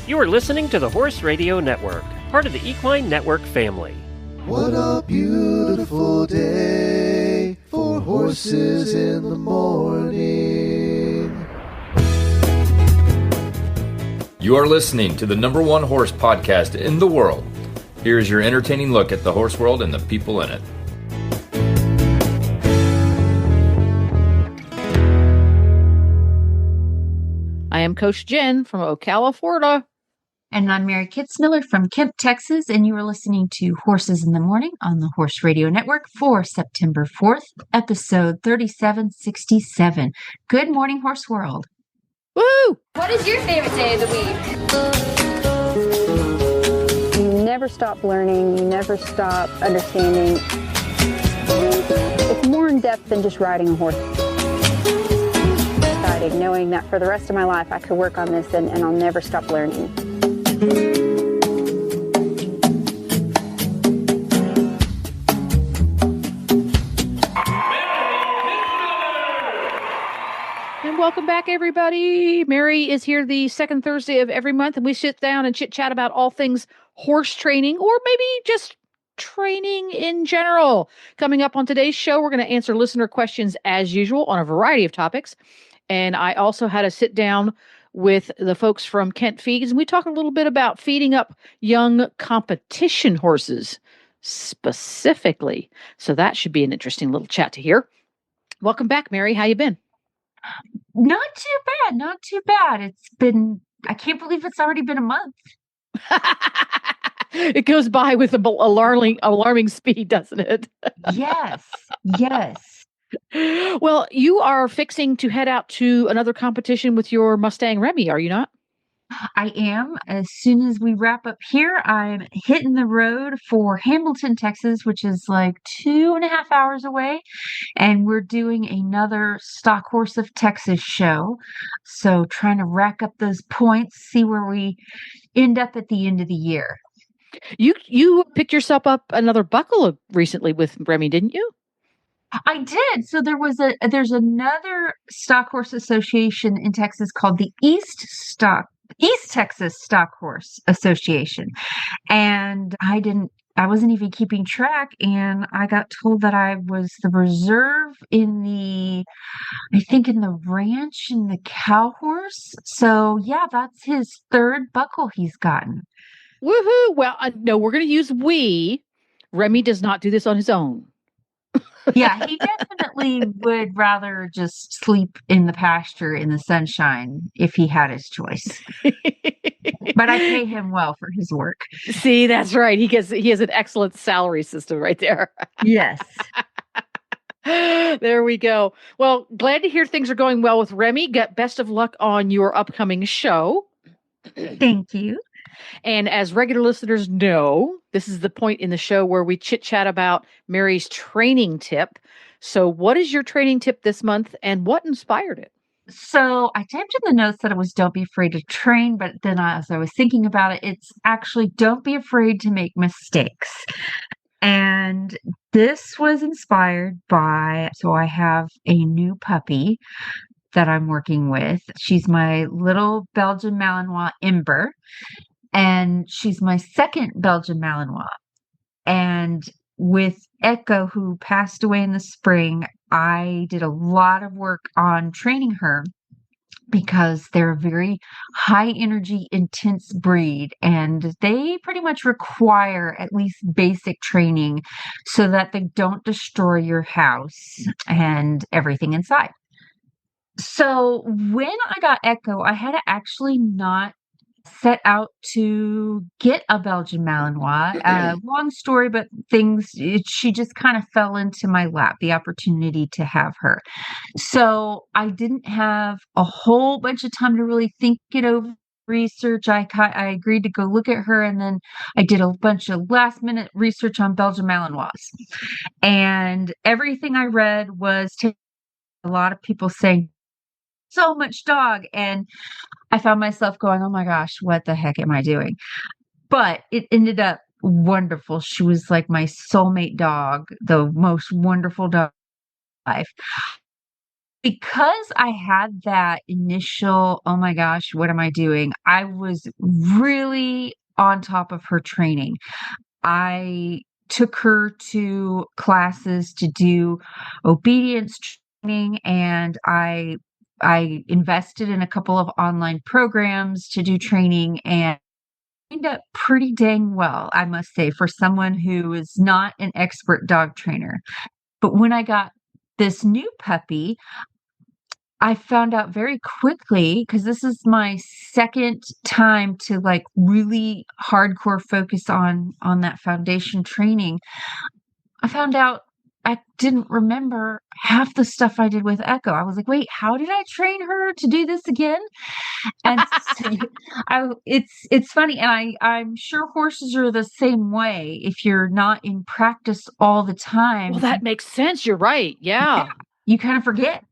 You are listening to the Horse Radio Network, part of the Equine Network family. What a beautiful day for horses in the morning. You are listening to the #1 horse podcast in the world. Here's your entertaining look at the horse world and the people in it. I am Coach Jen from Ocala, Florida. And I'm Mary Kitzmiller from Kemp, Texas, and you are listening to Horses in the Morning on the Horse Radio Network for September 4th, episode 3767. Good morning, Horse World. Woo! What is your favorite day of the week? You never stop learning. You never stop understanding. It's more in depth than just riding a horse. Exciting, knowing that for the rest of my life I could work on this and I'll never stop learning. And welcome back, everybody. Mary is here the second Thursday of every month, and we sit down and chit-chat about all things horse training, or maybe just training in general. Coming up on today's show, we're going to answer listener questions as usual on a variety of topics. And I also had a sit down with the folks from Kent Feeds, and we talk a little bit about feeding up young competition horses specifically. So that should be an interesting little chat to hear. Welcome back, Mary. How you been? Not too bad. Not too bad. It's been, I can't believe it's already been a month. It goes by with alarming speed, doesn't it? Yes. Yes. Well, you are fixing to head out to another competition with your Mustang Remy, are you not? I am. As soon as we wrap up here, I'm hitting the road for Hamilton, Texas, which is like 2.5 hours away. And we're doing another Stock Horse of Texas show. So trying to rack up those points, see where we end up at the end of the year. You picked yourself up another buckle recently with Remy, didn't you? I did. So there's another Stock Horse Association in Texas called the East Texas Stock Horse Association. And I wasn't even keeping track, and I got told that I was the reserve in the ranch and the cow horse. So yeah, that's his third buckle he's gotten. Woohoo! Well, no, we're going to use we. Remy does not do this on his own. Yeah, he definitely would rather just sleep in the pasture in the sunshine if he had his choice. But I pay him well for his work. See, that's right. He has an excellent salary system right there. Yes. There we go. Well, glad to hear things are going well with Remy. Best of luck on your upcoming show. Thank you. And as regular listeners know, this is the point in the show where we chit-chat about Mary's training tip. So what is your training tip this month, and what inspired it? So I typed in the notes that it was don't be afraid to train, but then as I was thinking about it, it's actually don't be afraid to make mistakes. And this was inspired by, so I have a new puppy that I'm working with. She's my little Belgian Malinois, Ember. And she's my second Belgian Malinois. And with Echo, who passed away in the spring, I did a lot of work on training her because they're a very high energy, intense breed. And they pretty much require at least basic training so that they don't destroy your house and everything inside. So when I got Echo, I had to actually not set out to get a Belgian Malinois. Long story, but she just kind of fell into my lap, the opportunity to have her. So I didn't have a whole bunch of time to really think it over, research. I agreed to go look at her, and then I did a bunch of last minute research on Belgian Malinois. And everything I read was a lot of people saying, so much dog. And I found myself going, oh my gosh, what the heck am I doing? But it ended up wonderful. She was like my soulmate dog, the most wonderful dog in my life. because I had that initial, oh my gosh, what am I doing? I was really on top of her training. I took her to classes to do obedience training, and I invested in a couple of online programs to do training, and trained up pretty dang well, I must say, for someone who is not an expert dog trainer. But when I got this new puppy, I found out very quickly, because this is my second time to like really hardcore focus on that foundation training. I found out I didn't remember half the stuff I did with Echo. I was like, wait, how did I train her to do this again? And it's funny, and I'm sure horses are the same way. If you're not in practice all the time, Well, that makes sense. You're right. Yeah. you kind of forget.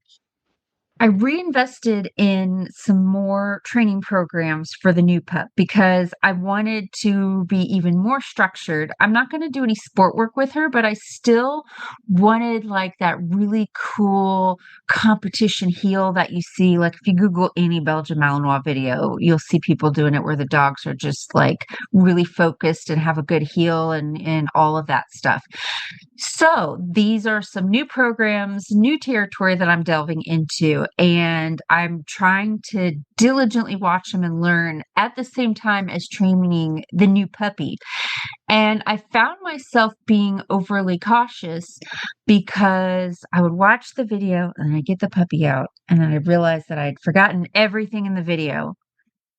I reinvested in some more training programs for the new pup because I wanted to be even more structured. I'm not going to do any sport work with her, but I still wanted like that really cool competition heel that you see. Like if you Google any Belgian Malinois video, you'll see people doing it where the dogs are just like really focused and have a good heel and all of that stuff. So these are some new programs, new territory that I'm delving into, and I'm trying to diligently watch them and learn at the same time as training the new puppy. And I found myself being overly cautious because I would watch the video and I'd get the puppy out, and then I'd realize that I'd forgotten everything in the video.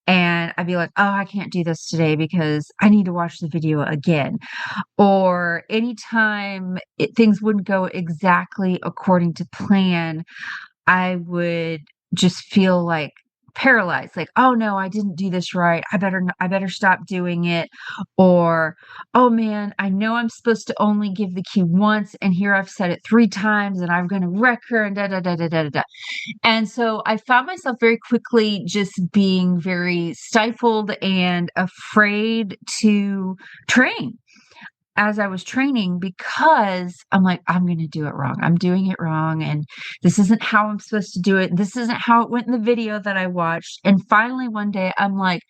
And I'd be like, oh, I can't do this today because I need to watch the video again. Or anytime things wouldn't go exactly according to plan, I would just feel like paralyzed, like, oh no, I didn't do this right. I better stop doing it. Or, oh man, I know I'm supposed to only give the cue once, and here I've said it 3 times, and I'm going to wreck her, and da da da da da da. And so I found myself very quickly just being very stifled and afraid to train as I was training, because I'm like, I'm going to do it wrong. I'm doing it wrong. And this isn't how I'm supposed to do it. This isn't how it went in the video that I watched. And finally, one day I'm like,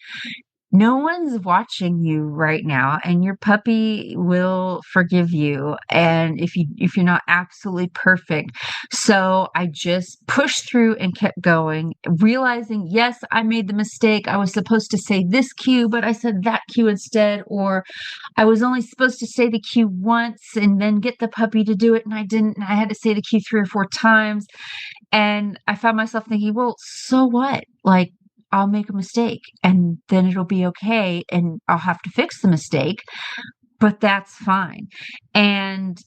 no one's watching you right now, and your puppy will forgive you. And if you're not absolutely perfect. So I just pushed through and kept going, realizing, yes, I made the mistake. I was supposed to say this cue, but I said that cue instead. Or I was only supposed to say the cue once and then get the puppy to do it, and I didn't. And I had to say the cue 3 or 4 times. And I found myself thinking, well, so what? Like, I'll make a mistake and then it'll be okay, and I'll have to fix the mistake, but that's fine. And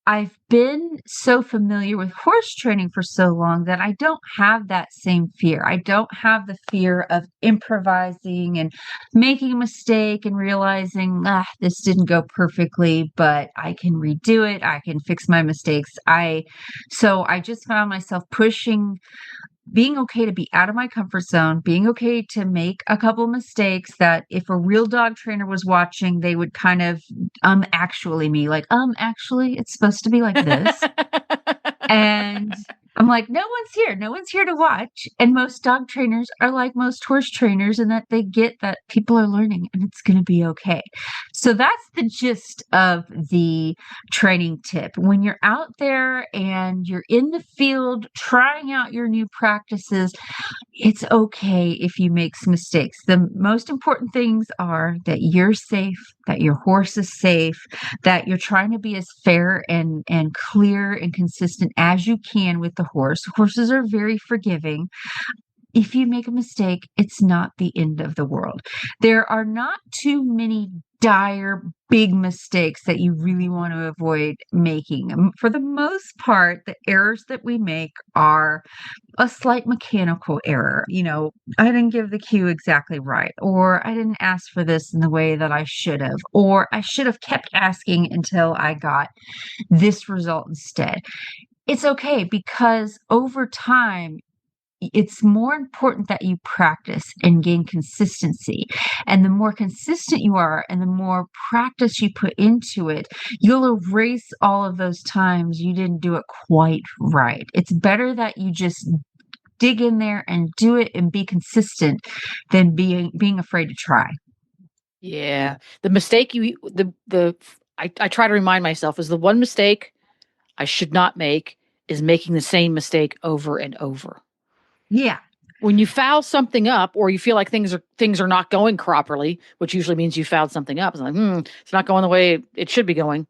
I've been so familiar with horse training for so long that I don't have that same fear. I don't have the fear of improvising and making a mistake and realizing, this didn't go perfectly, but I can redo it. I can fix my mistakes. So I just found myself being okay to be out of my comfort zone, being okay to make a couple mistakes that if a real dog trainer was watching, they would kind of actually me, like, actually it's supposed to be like this. And I'm like, no one's here to watch. And most dog trainers are like most horse trainers, in that they get that people are learning and it's going to be okay. So that's the gist of the training tip. When you're out there and you're in the field trying out your new practices, it's okay if you make some mistakes. The most important things are that you're safe, that your horse is safe, that you're trying to be as fair and clear and consistent as you can with the horse. Horses are very forgiving. If you make a mistake, it's not the end of the world. There are not too many dire, big mistakes that you really want to avoid making. For the most part, the errors that we make are a slight mechanical error. I didn't give the cue exactly right, or I didn't ask for this in the way that I should have, or I should have kept asking until I got this result instead. It's okay, because over time, it's more important that you practice and gain consistency. And the more consistent you are and the more practice you put into it, you'll erase all of those times you didn't do it quite right. It's better that you just dig in there and do it and be consistent than being afraid to try. Yeah. The mistake I try to remind myself is the one mistake I should not make is making the same mistake over and over. Yeah. When you foul something up or you feel like things are not going properly, which usually means you fouled something up. It's like, it's not going the way it should be going.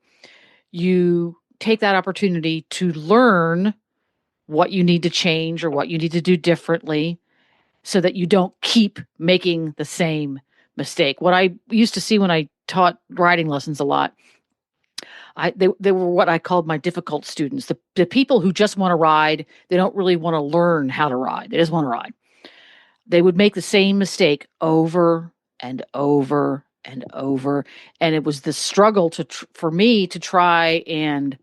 You take that opportunity to learn what you need to change or what you need to do differently so that you don't keep making the same mistake. What I used to see when I taught riding lessons a lot, they were what I called my difficult students. The people who just want to ride, they don't really want to learn how to ride. They just want to ride. They would make the same mistake over and over and over. And it was the struggle for me to try and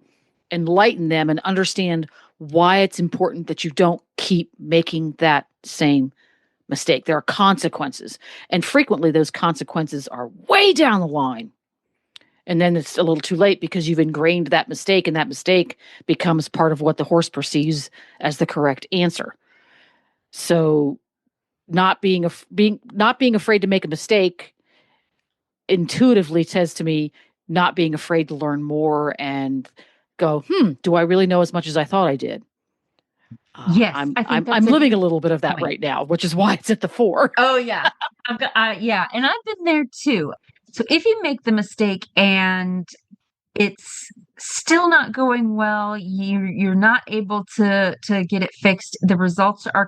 enlighten them and understand why it's important that you don't keep making that same mistake. There are consequences. And frequently those consequences are way down the line. And then it's a little too late because you've ingrained that mistake, and that mistake becomes part of what the horse perceives as the correct answer. So not being afraid to make a mistake intuitively says to me, not being afraid to learn more and go, do I really know as much as I thought I did? Yes, I'm living a little bit of that right now, which is why it's at the 4. Oh yeah, yeah, and I've been there too. So if you make the mistake and it's still not going well, you're not able to get it fixed, the results are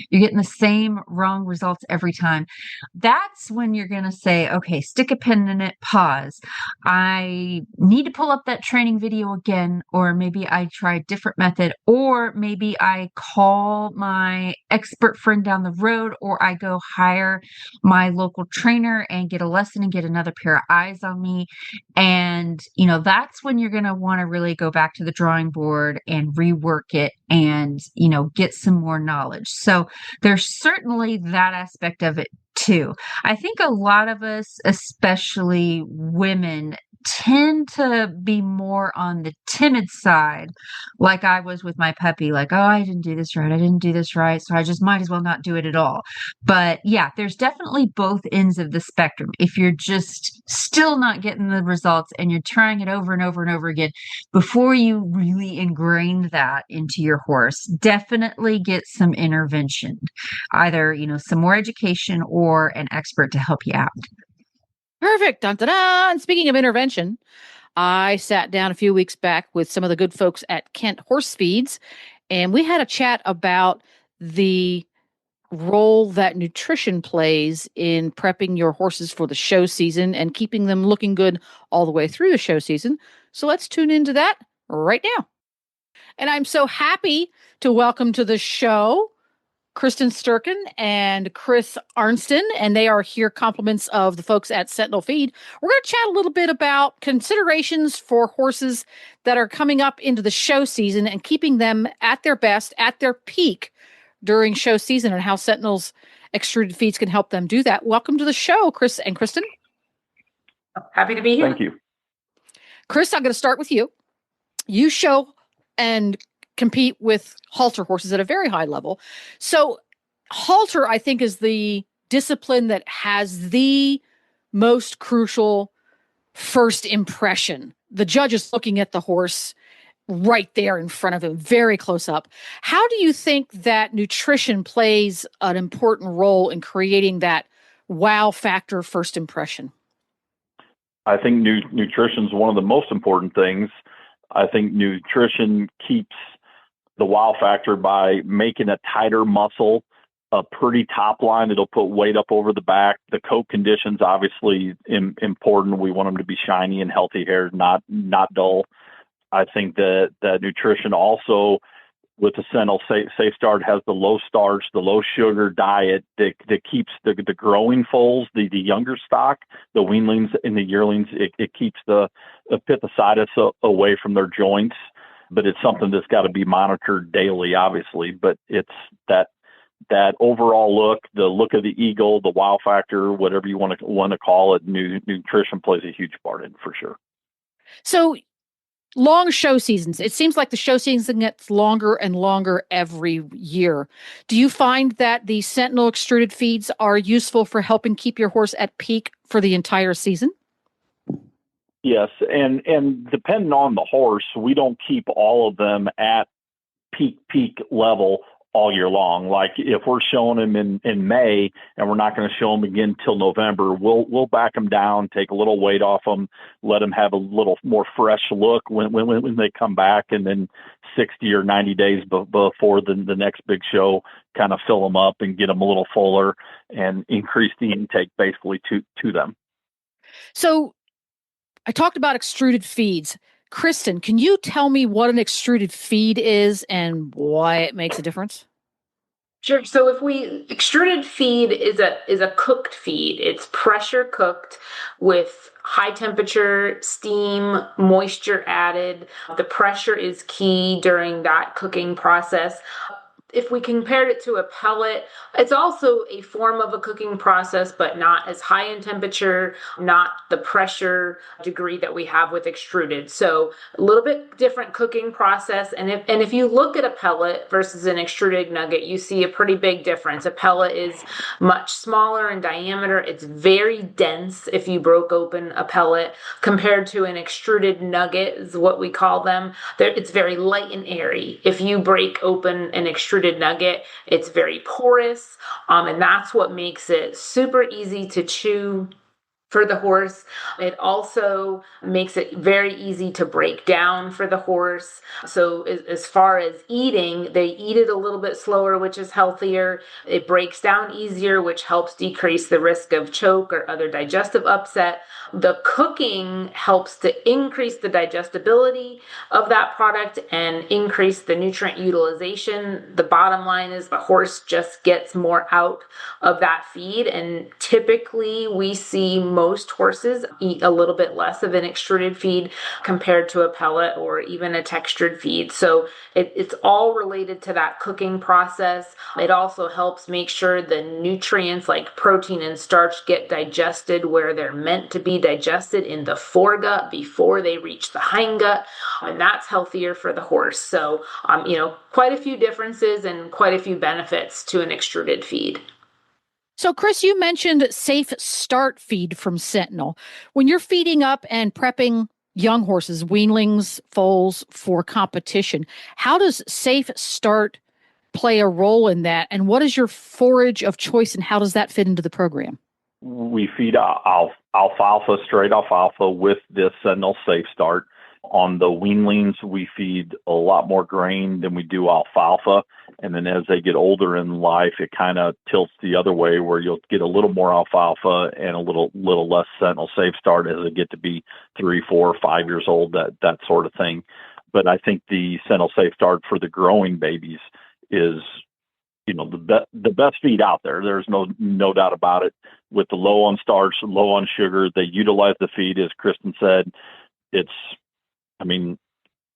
you're getting the same wrong results every time. That's when you're going to say, okay, stick a pin in it, pause. I need to pull up that training video again, or maybe I try a different method, or maybe I call my expert friend down the road, or I go hire my local trainer and get a lesson and get another pair of eyes on me. And, that's when you're going to want to really go back to the drawing board and rework it and, get some more knowledge. So there's certainly that aspect of it too. I think a lot of us, especially women, tend to be more on the timid side, like I was with my puppy, like, oh, I didn't do this right, so I just might as well not do it at all. But yeah, there's definitely both ends of the spectrum. If you're just still not getting the results and you're trying it over and over and over again, before you really ingrain that into your horse, definitely get some intervention, either some more education or an expert to help you out. Perfect. Dun, dun, dun. And speaking of intervention, I sat down a few weeks back with some of the good folks at Kent Horse Feeds, and we had a chat about the role that nutrition plays in prepping your horses for the show season and keeping them looking good all the way through the show season. So let's tune into that right now. And I'm so happy to welcome to the show Kristen Sturken and Chris Arnston, and they are here compliments of the folks at Sentinel Feed. We're going to chat a little bit about considerations for horses that are coming up into the show season and keeping them at their best, at their peak during show season, and how Sentinel's extruded feeds can help them do that. Welcome to the show, Chris and Kristen. Happy to be here. Thank you. Chris, I'm going to start with you. You show and compete with halter horses at a very high level. So halter, I think, is the discipline that has the most crucial first impression. The judge is looking at the horse right there in front of him, very close up. How do you think that nutrition plays an important role in creating that wow factor first impression? I think nutrition is one of the most important things. I think nutrition keeps the wow factor by making a tighter muscle a pretty top line. It'll put weight up over the back. The coat conditions, obviously important. We want them to be shiny and healthy hair, not dull. I think that nutrition also, with the Sentinel Safe Start, has the low starch, the low sugar diet that keeps the growing foals, the younger stock, the weanlings and the yearlings. It keeps the pithetidis away from their joints. but it's something that's got to be monitored daily, obviously. But it's that overall look, the look of the eagle, the wow factor, whatever you want to call it, nutrition plays a huge part in, for sure. So long show seasons. It seems like the show season gets longer and longer every year. Do you find that the Sentinel extruded feeds are useful for helping keep your horse at peak for the entire season? Yes, and depending on the horse, we don't keep all of them at peak level all year long. Like if we're showing them in May and we're not going to show them again till November, we'll back them down, take a little weight off them, let them have a little more fresh look when they come back, and then 60 or 90 days before the next big show, kind of fill them up and get them a little fuller and increase the intake basically to them. So I talked about extruded feeds. Kristen, can you tell me what an extruded feed is and why it makes a difference? Sure. So extruded feed is a cooked feed. It's pressure cooked with high temperature, steam, moisture added. The pressure is key during that cooking process. If we compared it to a pellet, it's also a form of a cooking process, but not as high in temperature, not the pressure degree that we have with extruded. So a little bit different cooking process. And if you look at a pellet versus an extruded nugget, you see a pretty big difference. A pellet is much smaller in diameter. It's very dense if you broke open a pellet, compared to an extruded nugget is what we call them. It's very light and airy. If you break open an extruded nugget, it's very porous, and that's what makes it super easy to chew for the horse. It also makes it very easy to break down for the horse. So as far as eating, they eat it a little bit slower, which is healthier. It breaks down easier, which helps decrease the risk of choke or other digestive upset. The cooking helps to increase the digestibility of that product and increase the nutrient utilization. The bottom line is the horse just gets more out of that feed, and typically we see most horses eat a little bit less of an extruded feed compared to a pellet or even a textured feed. So it's all related to that cooking process. It also helps make sure the nutrients like protein and starch get digested where they're meant to be digested, in the foregut before they reach the hindgut, and that's healthier for the horse. So, quite a few differences and quite a few benefits to an extruded feed. So, Chris, you mentioned Safe Start feed from Sentinel. When you're feeding up and prepping young horses, weanlings, foals for competition, how does Safe Start play a role in that? And what is your forage of choice, and how does that fit into the program? We feed alfalfa, straight alfalfa with this Sentinel Safe Start. On the weanlings, we feed a lot more grain than we do alfalfa. And then as they get older in life, it kind of tilts the other way, where you'll get a little more alfalfa and a little less Sentinel Safe Start as they get to be 3, 4, 5 years old, that sort of thing. But I think the Sentinel Safe Start for the growing babies is, the best feed out there. There's no doubt about it. With the low on starch, low on sugar, they utilize the feed, as Kristen said.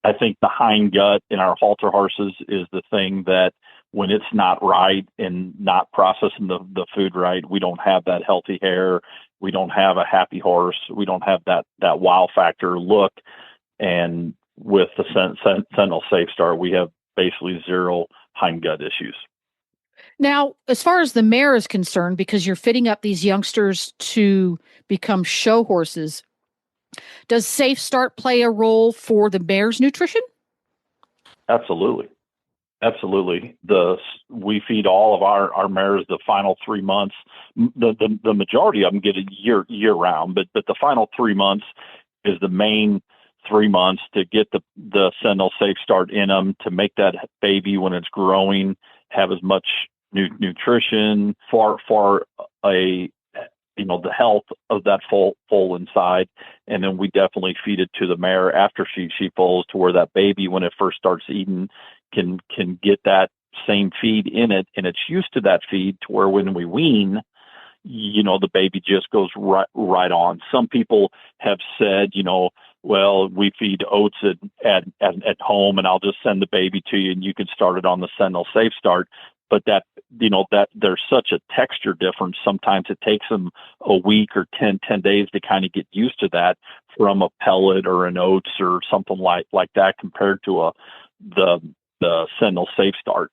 I think the hindgut in our halter horses is the thing that when it's not right and not processing the food right, we don't have that healthy hair. We don't have a happy horse. We don't have that wow factor look. And with the Sentinel Safe Start, we have basically zero hindgut issues. Now, as far as the mare is concerned, because you're fitting up these youngsters to become show horses, does Safe Start play a role for the mare's nutrition? Absolutely. We feed all of our mares the final 3 months. The majority of them get it year round, but the final 3 months is the main 3 months to get the Sentinel Safe Start in them, to make that baby, when it's growing, have as much nutrition for the health of that foal inside. And then we definitely feed it to the mare after she foals, to where that baby, when it first starts eating, can get that same feed in it, and it's used to that feed, to where when we wean, the baby just goes right on. Some people have said, well, we feed oats at home, and I'll just send the baby to you, and you can start it on the Sentinel Safe Start. But that there's such a texture difference. Sometimes it takes them a week or 10 days to kind of get used to that from a pellet or an oats or something like that compared to the Sentinel Safe Start.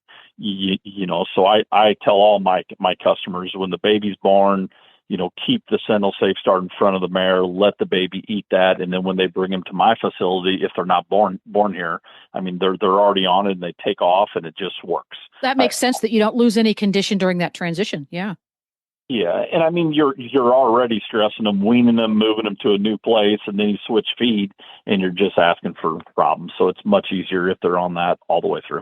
So I tell all my customers, when the baby's born, keep the Sentinel Safe Start in front of the mare, let the baby eat that. And then when they bring them to my facility, if they're not born here, I mean, they're already on it and they take off and it just works. That makes sense that you don't lose any condition during that transition. Yeah. Yeah. And I mean, you're already stressing them, weaning them, moving them to a new place, and then you switch feed and you're just asking for problems. So it's much easier if they're on that all the way through.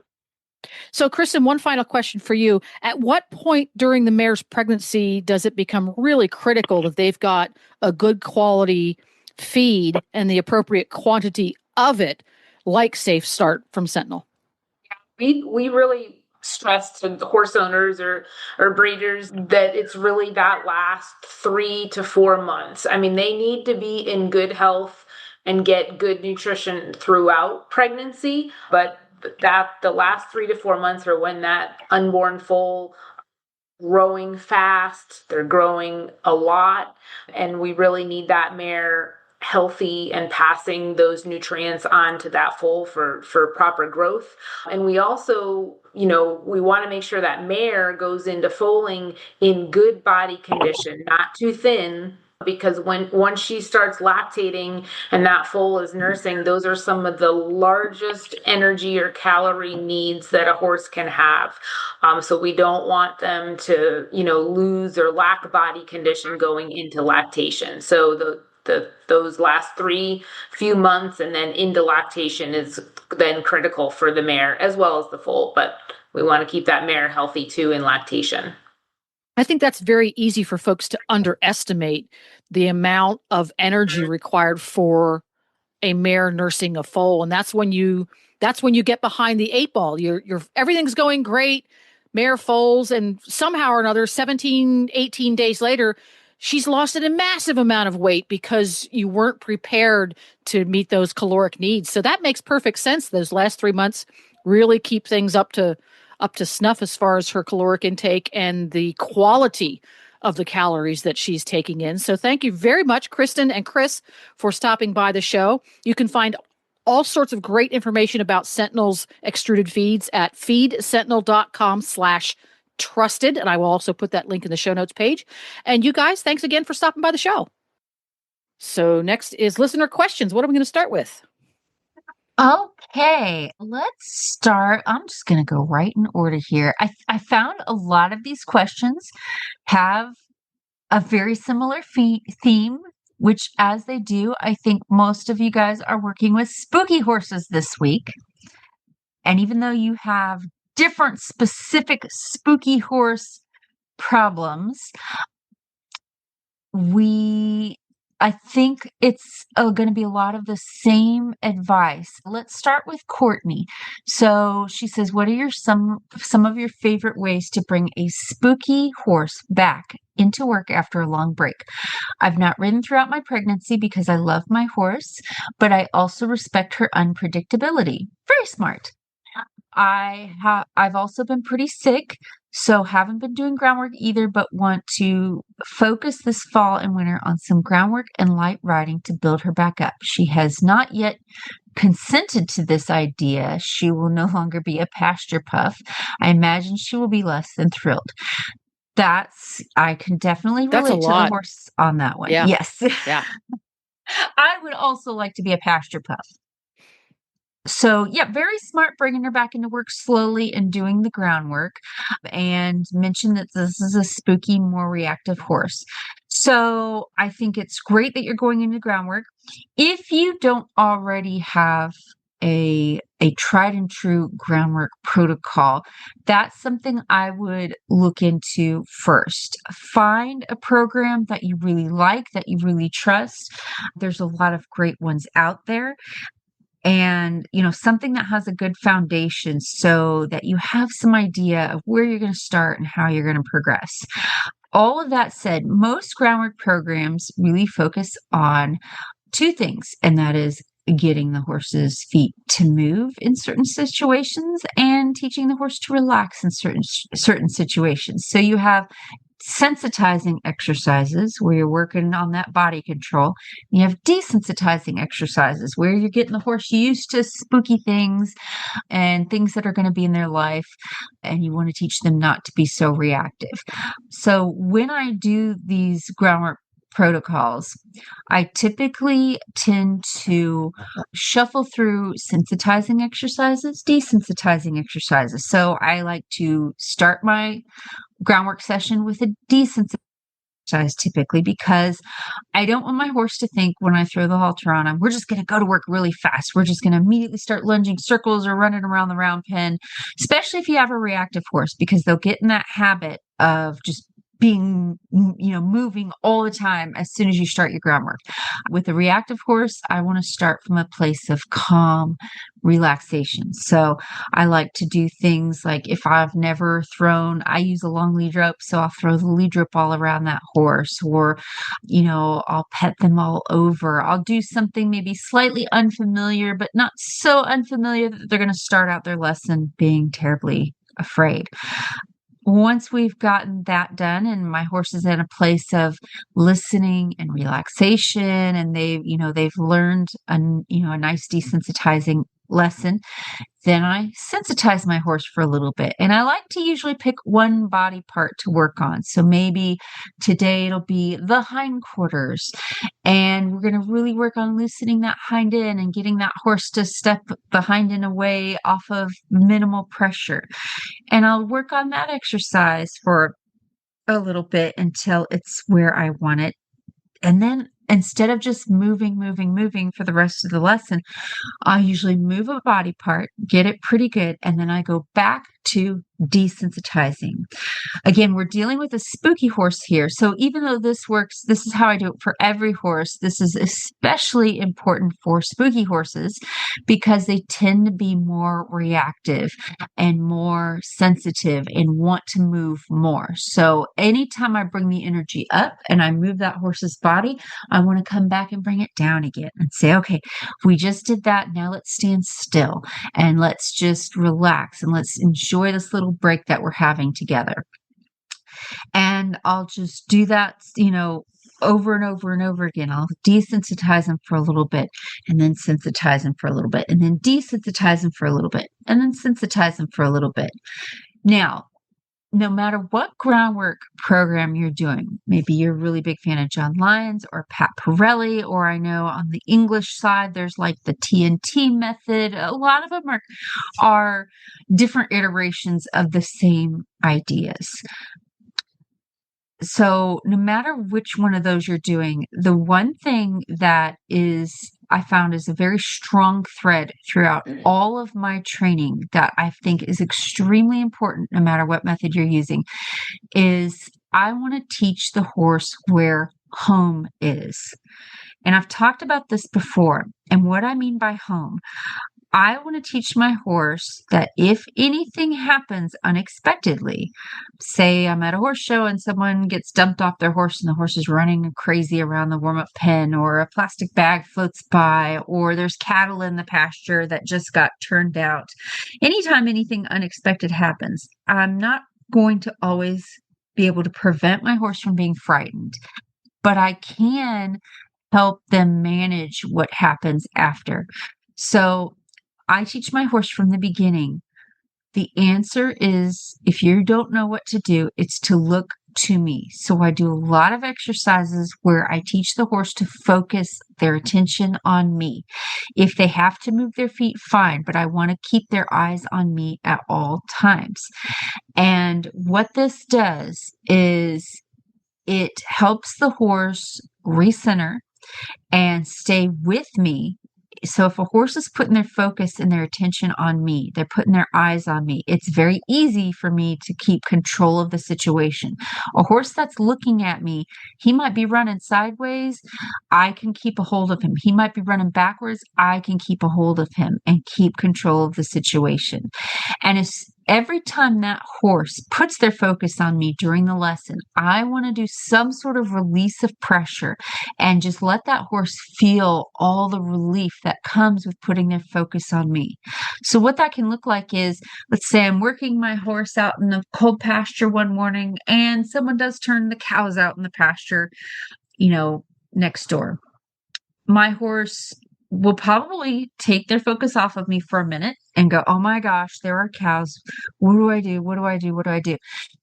So, Kristen, one final question for you. At what point during the mare's pregnancy does it become really critical that they've got a good quality feed and the appropriate quantity of it, like Safe Start from Sentinel? We really stress to the horse owners or breeders that it's really that last 3 to 4 months. I mean, they need to be in good health and get good nutrition throughout pregnancy, but that the last 3 to 4 months are when that unborn foal growing fast, they're growing a lot, and we really need that mare healthy and passing those nutrients on to that foal for proper growth. And we also, we want to make sure that mare goes into foaling in good body condition, not too thin, because once she starts lactating and that foal is nursing, those are some of the largest energy or calorie needs that a horse can have. So we don't want them to, lose or lack body condition going into lactation. So those last few months and then into lactation is then critical for the mare as well as the foal. But we want to keep that mare healthy too in lactation. I think that's very easy for folks to underestimate the amount of energy required for a mare nursing a foal. And that's when you get behind the 8 ball. You're everything's going great, mare foals, and somehow or another, 17, 18 days later, she's lost a massive amount of weight because you weren't prepared to meet those caloric needs. So that makes perfect sense. Those last 3 months really keep things up to snuff as far as her caloric intake and the quality of the calories that she's taking in. So thank you very much, Kristen and Chris, for stopping by the show. You can find all sorts of great information about Sentinel's extruded feeds at feedsentinel.com/trusted. And I will also put that link in the show notes page. And you guys, thanks again for stopping by the show. So next is listener questions. What are we going to start with? Okay, let's start. I'm just going to go right in order here. I found a lot of these questions have a very similar theme, which as they do, I think most of you guys are working with spooky horses this week. And even though you have different specific spooky horse problems, I think it's going to be a lot of the same advice. Let's start with Courtney. So she says, what are some of your favorite ways to bring a spooky horse back into work after a long break? I've not ridden throughout my pregnancy because I love my horse, but I also respect her unpredictability. Very smart. I've also been pretty sick, so haven't been doing groundwork either, but want to focus this fall and winter on some groundwork and light riding to build her back up. She has not yet consented to this idea. She will no longer be a pasture puff. I imagine she will be less than thrilled. I can definitely relate to the horse on that one. Yeah. Yes. Yeah. I would also like to be a pasture puff. So, yeah, very smart bringing her back into work slowly and doing the groundwork, and mention that this is a spooky, more reactive horse. So I think it's great that you're going into groundwork. If you don't already have a tried and true groundwork protocol, that's something I would look into first. Find a program that you really like, that you really trust. There's a lot of great ones out there. And, something that has a good foundation so that you have some idea of where you're going to start and how you're going to progress. All of that said, most groundwork programs really focus on two things, and that is getting the horse's feet to move in certain situations and teaching the horse to relax in certain situations. So you have sensitizing exercises where you're working on that body control. You have desensitizing exercises where you're getting the horse used to spooky things and things that are going to be in their life, and you want to teach them not to be so reactive. So when I do these groundwork protocols, I typically tend to shuffle through sensitizing exercises, desensitizing exercises. So I like to start my groundwork session with a desensitizing exercise typically, because I don't want my horse to think when I throw the halter on him, we're just going to go to work really fast. We're just going to immediately start lunging circles or running around the round pen, especially if you have a reactive horse, because they'll get in that habit of just being, moving all the time as soon as you start your groundwork. With a reactive horse, I want to start from a place of calm relaxation. So I like to do things like, if I've never thrown, I use a long lead rope, so I'll throw the lead rope all around that horse, or, I'll pet them all over. I'll do something maybe slightly unfamiliar, but not so unfamiliar that they're going to start out their lesson being terribly afraid. Once we've gotten that done and my horse is in a place of listening and relaxation, and they've learned a nice desensitizing lesson, then I sensitize my horse for a little bit. And I like to usually pick one body part to work on. So maybe today it'll be the hindquarters, and we're going to really work on loosening that hind end and getting that horse to step the hind end away off of minimal pressure. And I'll work on that exercise for a little bit until it's where I want it. And then instead of just moving for the rest of the lesson, I usually move a body part, get it pretty good, and then I go back to desensitizing. Again, we're dealing with a spooky horse here. So even though this works, this is how I do it for every horse. This is especially important for spooky horses because they tend to be more reactive and more sensitive and want to move more. So anytime I bring the energy up and I move that horse's body, I want to come back and bring it down again and say, okay, we just did that. Now let's stand still and let's just relax and let's enjoy this little break that we're having together. And I'll just do that, over and over and over again. I'll desensitize them for a little bit and then sensitize them for a little bit and then desensitize them for a little bit and then sensitize them for a little bit. Now, no matter what groundwork program you're doing, maybe you're a really big fan of John Lyons or Pat Pirelli, or I know on the English side, there's like the TNT method. A lot of them are different iterations of the same ideas. So no matter which one of those you're doing, the one thing that I found is a very strong thread throughout all of my training that I think is extremely important, no matter what method you're using, is I want to teach the horse where home is. And I've talked about this before. And what I mean by home, I want to teach my horse that if anything happens unexpectedly, say I'm at a horse show and someone gets dumped off their horse and the horse is running crazy around the warm-up pen, or a plastic bag floats by, or there's cattle in the pasture that just got turned out. Anytime anything unexpected happens, I'm not going to always be able to prevent my horse from being frightened, but I can help them manage what happens after. So I teach my horse from the beginning. The answer is, if you don't know what to do, it's to look to me. So I do a lot of exercises where I teach the horse to focus their attention on me. If they have to move their feet, fine, but I want to keep their eyes on me at all times. And what this does is it helps the horse recenter and stay with me. So if a horse is putting their focus and their attention on me, they're putting their eyes on me, it's very easy for me to keep control of the situation. A horse that's looking at me, he might be running sideways. I can keep a hold of him. He might be running backwards. I can keep a hold of him and keep control of the situation. And every time that horse puts their focus on me during the lesson, I want to do some sort of release of pressure and just let that horse feel all the relief that comes with putting their focus on me. So what that can look like is, let's say I'm working my horse out in the cold pasture one morning and someone does turn the cows out in the pasture, next door. My horse will probably take their focus off of me for a minute and go, oh my gosh, there are cows. What do I do? What do I do? What do I do?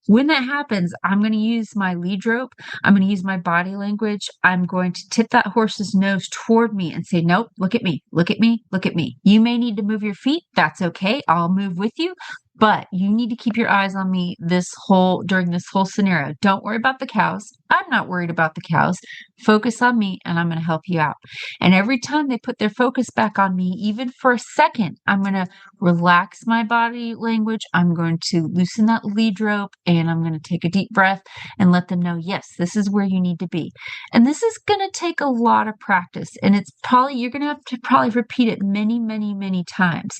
When that happens, I'm going to use my lead rope. I'm going to use my body language. I'm going to tip that horse's nose toward me and say, nope, look at me, look at me, look at me. You may need to move your feet. That's okay. I'll move with you. But you need to keep your eyes on me during this whole scenario. Don't worry about the cows. I'm not worried about the cows. Focus on me and I'm going to help you out. And every time they put their focus back on me, even for a second, I'm going to relax my body language. I'm going to loosen that lead rope and I'm going to take a deep breath and let them know, yes, this is where you need to be. And this is going to take a lot of practice. And you're going to have to probably repeat it many, many, many times.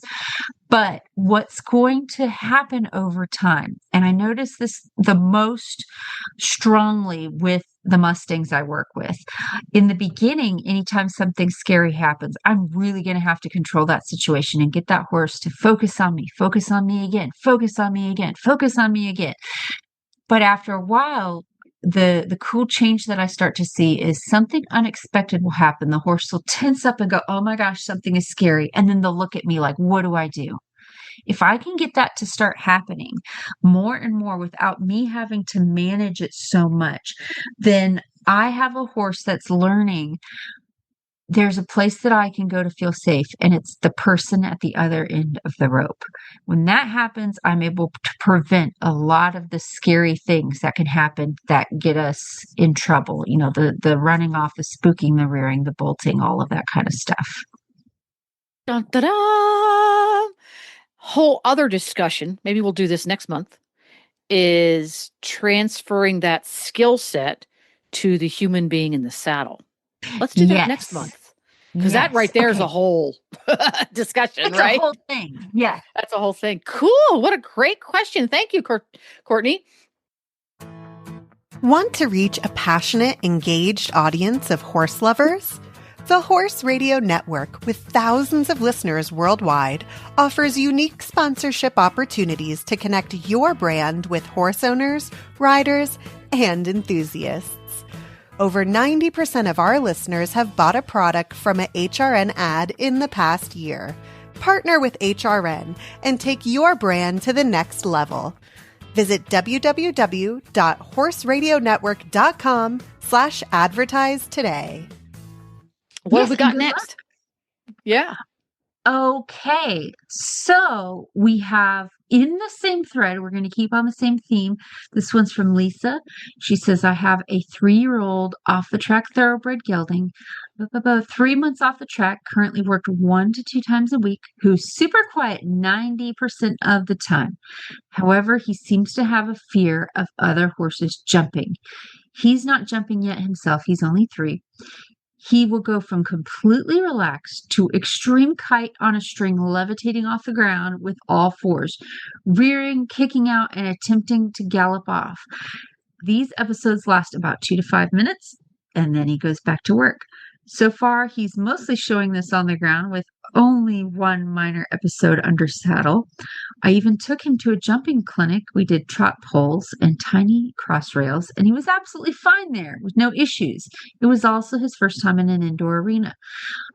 But what's going to happen over time, and I notice this the most strongly with the Mustangs I work with. In the beginning, anytime something scary happens, I'm really going to have to control that situation and get that horse to focus on me again, focus on me again, focus on me again. But after a while, the cool change that I start to see is something unexpected will happen. The horse will tense up and go, oh my gosh, something is scary. And then they'll look at me like, what do I do? If I can get that to start happening more and more without me having to manage it so much, then I have a horse that's learning there's a place that I can go to feel safe, and it's the person at the other end of the rope. When that happens, I'm able to prevent a lot of the scary things that can happen that get us in trouble. The running off, the spooking, the rearing, the bolting, all of that kind of stuff. Dun, da, da. Whole other discussion, maybe we'll do this next month, is transferring that skill set to the human being in the saddle. Let's do that next month. Because that right there is a whole discussion, That's right? a whole thing. Yeah. That's a whole thing. Cool. What a great question. Thank you, Courtney. Want to reach a passionate, engaged audience of horse lovers? The Horse Radio Network, with thousands of listeners worldwide, offers unique sponsorship opportunities to connect your brand with horse owners, riders, and enthusiasts. Over 90% of our listeners have bought a product from a HRN ad in the past year. Partner with HRN and take your brand to the next level. Visit www.horseradionetwork.com/advertise today. What have we got next? Yeah. Okay. So we have in the same thread, we're going to keep on the same theme. This one's from Lisa. She says, I have a 3-year-old off the track thoroughbred gelding, about 3 months off the track, currently worked 1 to 2 times a week, who's super quiet 90% of the time. However, he seems to have a fear of other horses jumping. He's not jumping yet himself. He's only 3. He will go from completely relaxed to extreme kite on a string, levitating off the ground with all fours, rearing, kicking out, and attempting to gallop off. These episodes last about 2 to 5 minutes, and then he goes back to work. So far, he's mostly showing this on the ground with only 1 minor episode under saddle. I even took him to a jumping clinic. We did trot poles and tiny cross rails, and he was absolutely fine there with no issues. It was also his first time in an indoor arena.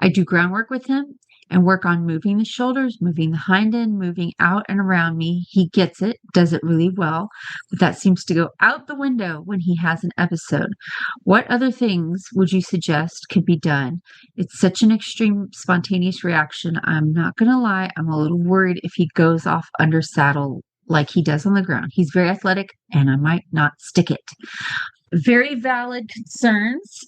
I do groundwork with him and work on moving the shoulders, moving the hind end, moving out and around me. He gets it, does it really well, but that seems to go out the window when he has an episode. What other things would you suggest could be done? It's such an extreme spontaneous reaction. I'm not going to lie. I'm a little worried if he goes off under saddle like he does on the ground. He's very athletic and I might not stick it. Very valid concerns.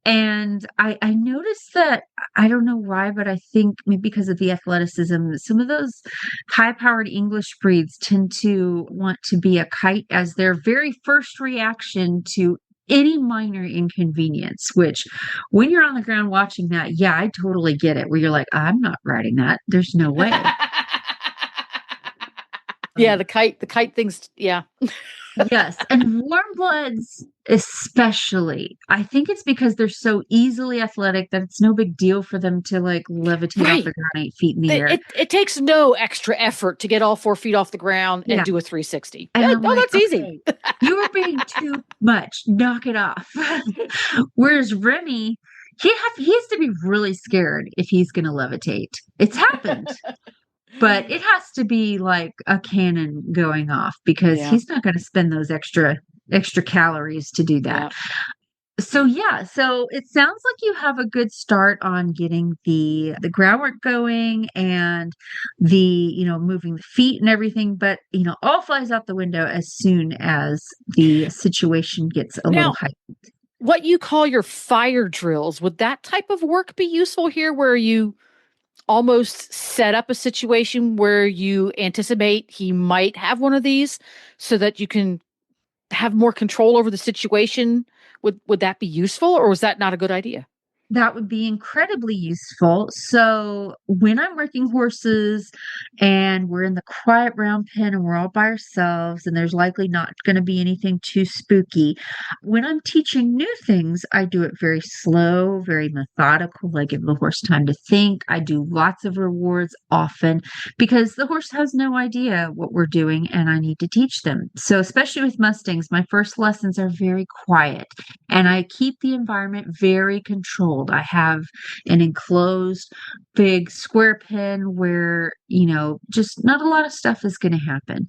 And I noticed that, I don't know why, but I think maybe because of the athleticism, some of those high-powered English breeds tend to want to be a kite as their very first reaction to any minor inconvenience, which when you're on the ground watching that, yeah, I totally get it, where you're like, I'm not riding that. There's no way. Yeah, the kite things. Yeah. Yes. And warm bloods, especially. I think it's because they're so easily athletic that it's no big deal for them to like levitate off the ground 8 feet in the air. It takes no extra effort to get all 4 feet off the ground and do a 360. And that's easy. You are being too much. Knock it off. Whereas Remy, he has to be really scared if he's going to levitate. It's happened. But it has to be like a cannon going off because he's not going to spend those extra calories to do that. Yeah. So it sounds like you have a good start on getting the groundwork going and the, moving the feet and everything, but all flies out the window as soon as the situation gets a little heightened. What you call your fire drills, would that type of work be useful here where you almost set up a situation where you anticipate he might have one of these so that you can have more control over the situation? Would that be useful, or was that not a good idea? That would be incredibly useful. So when I'm working horses and we're in the quiet round pen and we're all by ourselves and there's likely not going to be anything too spooky, when I'm teaching new things, I do it very slow, very methodical. I give the horse time to think. I do lots of rewards often because the horse has no idea what we're doing and I need to teach them. So especially with Mustangs, my first lessons are very quiet and I keep the environment very controlled. I have an enclosed big square pen where, just not a lot of stuff is going to happen.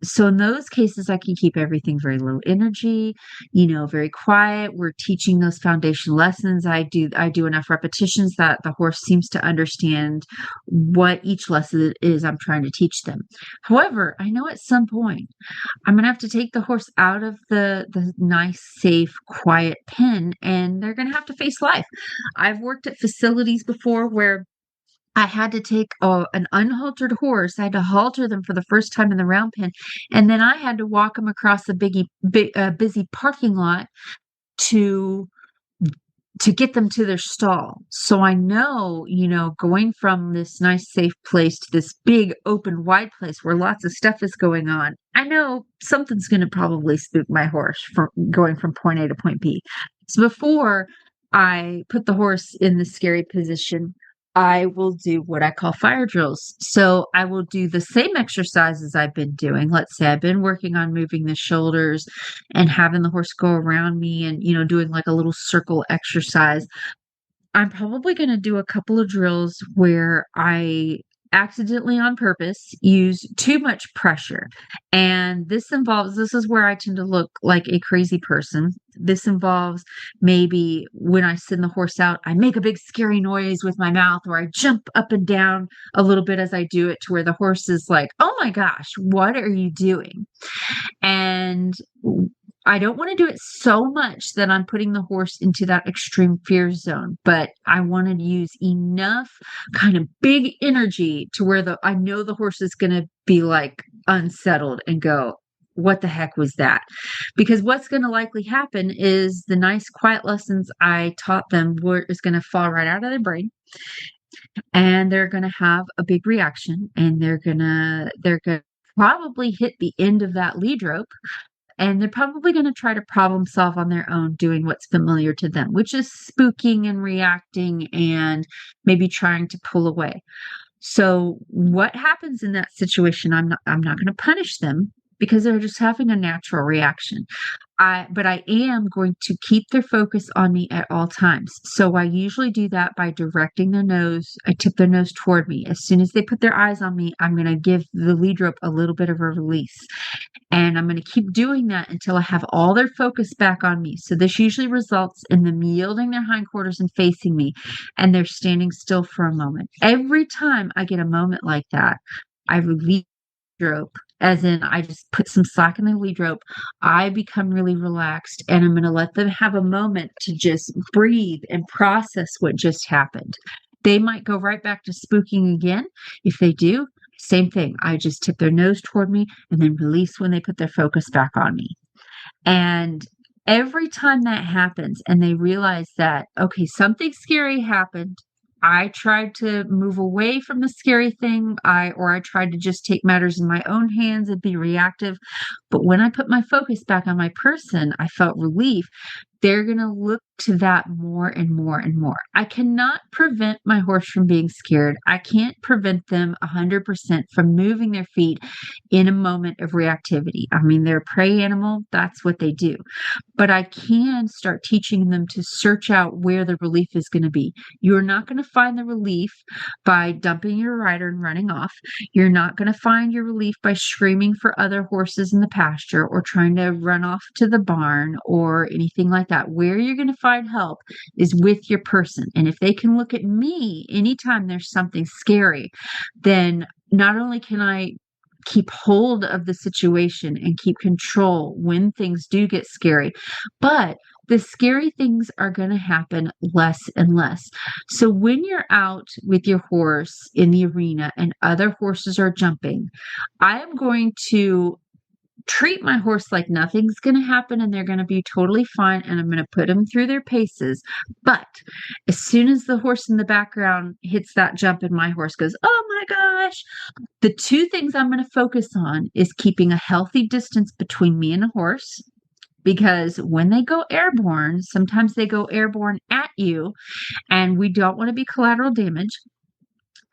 So in those cases, I can keep everything very low energy, very quiet. We're teaching those foundation lessons. I do enough repetitions that the horse seems to understand what each lesson is I'm trying to teach them. However, I know at some point I'm going to have to take the horse out of the nice, safe, quiet pen, and they're going to have to face life. I've worked at facilities before where I had to take an unhaltered horse. I had to halter them for the first time in the round pen. And then I had to walk them across a busy parking lot to get them to their stall. So I know, going from this nice, safe place to this big, open, wide place where lots of stuff is going on, I know something's going to probably spook my horse from going from point A to point B. So before I put the horse in the scary position, I will do what I call fire drills. So I will do the same exercises I've been doing. Let's say I've been working on moving the shoulders and having the horse go around me and, doing like a little circle exercise. I'm probably going to do a couple of drills where I accidentally on purpose use too much pressure. And this is where I tend to look like a crazy person. This involves maybe when I send the horse out, I make a big scary noise with my mouth, or I jump up and down a little bit as I do it to where the horse is like, oh my gosh, what are you doing? And I don't want to do it so much that I'm putting the horse into that extreme fear zone, but I want to use enough kind of big energy to where I know the horse is going to be like unsettled and go, what the heck was that? Because what's going to likely happen is the nice quiet lessons I taught them is going to fall right out of their brain. And they're going to have a big reaction, and they're going to probably hit the end of that lead rope. And they're probably going to try to problem solve on their own, doing what's familiar to them, which is spooking and reacting and maybe trying to pull away. So what happens in that situation? I'm not going to punish them because they're just having a natural reaction. But I am going to keep their focus on me at all times. So I usually do that by directing their nose. I tip their nose toward me. As soon as they put their eyes on me, I'm going to give the lead rope a little bit of a release. And I'm going to keep doing that until I have all their focus back on me. So this usually results in them yielding their hindquarters and facing me, and they're standing still for a moment. Every time I get a moment like that, I release the rope, as in I just put some slack in the lead rope. I become really relaxed, and I'm going to let them have a moment to just breathe and process what just happened. They might go right back to spooking again. If they do, same thing. I just tip their nose toward me and then release when they put their focus back on me. And every time that happens and they realize that, okay, something scary happened, I tried to move away from the scary thing, or I tried to just take matters in my own hands and be reactive. But when I put my focus back on my person, I felt relief. They're going to look to that more and more and more. I cannot prevent my horse from being scared. I can't prevent them 100% from moving their feet in a moment of reactivity. I mean, they're a prey animal. That's what they do. But I can start teaching them to search out where the relief is going to be. You're not going to find the relief by dumping your rider and running off. You're not going to find your relief by screaming for other horses in the pasture or trying to run off to the barn or anything like that. Where you're going to find help is with your person. And if they can look at me anytime there's something scary, then not only can I keep hold of the situation and keep control when things do get scary, but the scary things are going to happen less and less. So when you're out with your horse in the arena and other horses are jumping, I am going to treat my horse like nothing's going to happen and they're going to be totally fine, and I'm going to put them through their paces. But as soon as the horse in the background hits that jump and my horse goes, oh my gosh, the two things I'm going to focus on is keeping a healthy distance between me and the horse. Because when they go airborne, sometimes they go airborne at you, and we don't want to be collateral damage.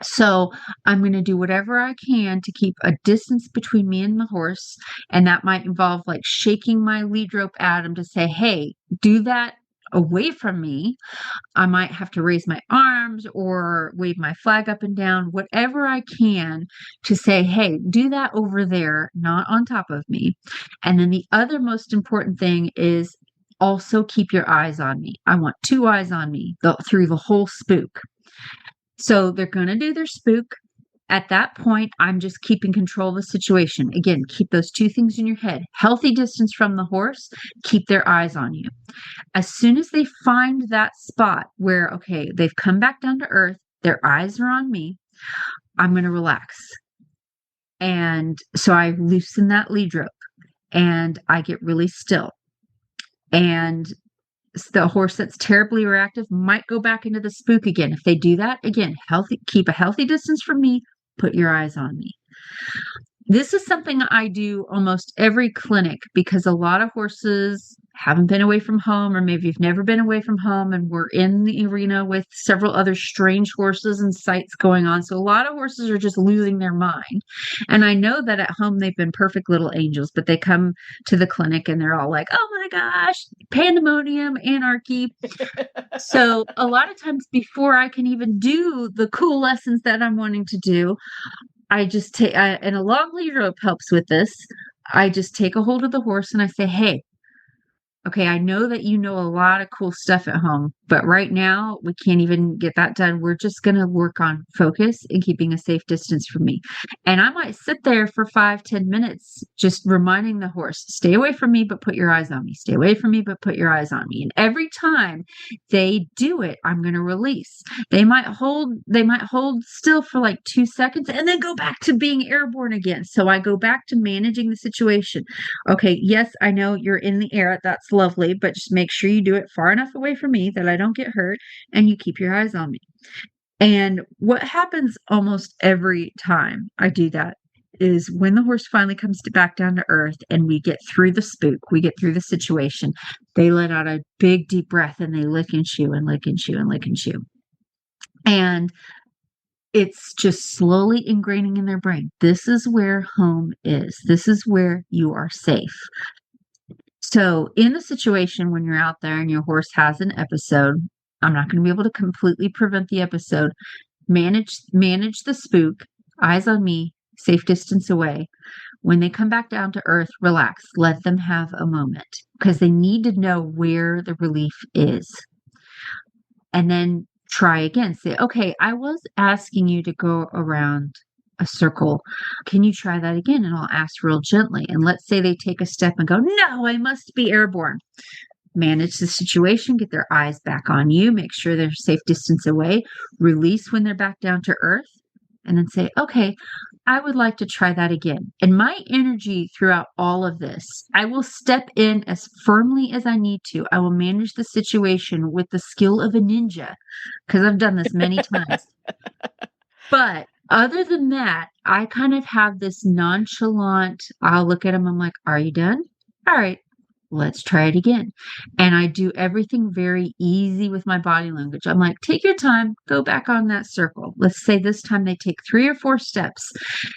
So I'm going to do whatever I can to keep a distance between me and the horse. And that might involve like shaking my lead rope at him to say, hey, do that away from me. I might have to raise my arms or wave my flag up and down, whatever I can to say, hey, do that over there, not on top of me. And then the other most important thing is also keep your eyes on me. I want 2 eyes on me through the whole spook. So they're going to do their spook. At that point, I'm just keeping control of the situation. Again, keep those 2 things in your head. Healthy distance from the horse, keep their eyes on you. As soon as they find that spot where, okay, they've come back down to earth, their eyes are on me, I'm going to relax. And so I loosen that lead rope and I get really still. And the horse that's terribly reactive might go back into the spook again. If they do that, again, keep a healthy distance from me, put your eyes on me. This is something I do almost every clinic because a lot of horses haven't been away from home, or maybe you've never been away from home and we're in the arena with several other strange horses and sights going on. So a lot of horses are just losing their mind. And I know that at home they've been perfect little angels, but they come to the clinic and they're all like, oh my gosh, pandemonium, anarchy. So a lot of times before I can even do the cool lessons that I'm wanting to do, I just take, and a long lead rope helps with this. I just take a hold of the horse and I say, hey, okay, I know that you know a lot of cool stuff at home, but right now we can't even get that done. We're just going to work on focus and keeping a safe distance from me. And I might sit there for 5-10 minutes, just reminding the horse, stay away from me, but put your eyes on me. Stay away from me, but put your eyes on me. And every time they do it, I'm going to release. They might hold still for like 2 seconds and then go back to being airborne again. So I go back to managing the situation. Okay, yes, I know you're in the air. That's lovely, but just make sure you do it far enough away from me that I don't get hurt and you keep your eyes on me. And what happens almost every time I do that is when the horse finally comes back down to earth and we get through the spook, we get through the situation, they let out a big deep breath and they lick and chew and lick and chew and lick and chew. And it's just slowly ingraining in their brain. This is where home is. This is where you are safe. So in the situation when you're out there and your horse has an episode, I'm not going to be able to completely prevent the episode. Manage the spook, eyes on me, safe distance away. When they come back down to earth, relax. Let them have a moment because they need to know where the relief is. And then try again. Say, okay, I was asking you to go around a circle. Can you try that again? And I'll ask real gently. And let's say they take a step and go, no, I must be airborne. Manage the situation, get their eyes back on you, make sure they're safe distance away, release when they're back down to earth, and then say, okay, I would like to try that again. And my energy throughout all of this, I will step in as firmly as I need to. I will manage the situation with the skill of a ninja, because I've done this many times. But other than that, I kind of have this nonchalant, I'll look at them, I'm like, are you done? All right, let's try it again. And I do everything very easy with my body language. I'm like, take your time, go back on that circle. Let's say this time they take 3 or 4 steps.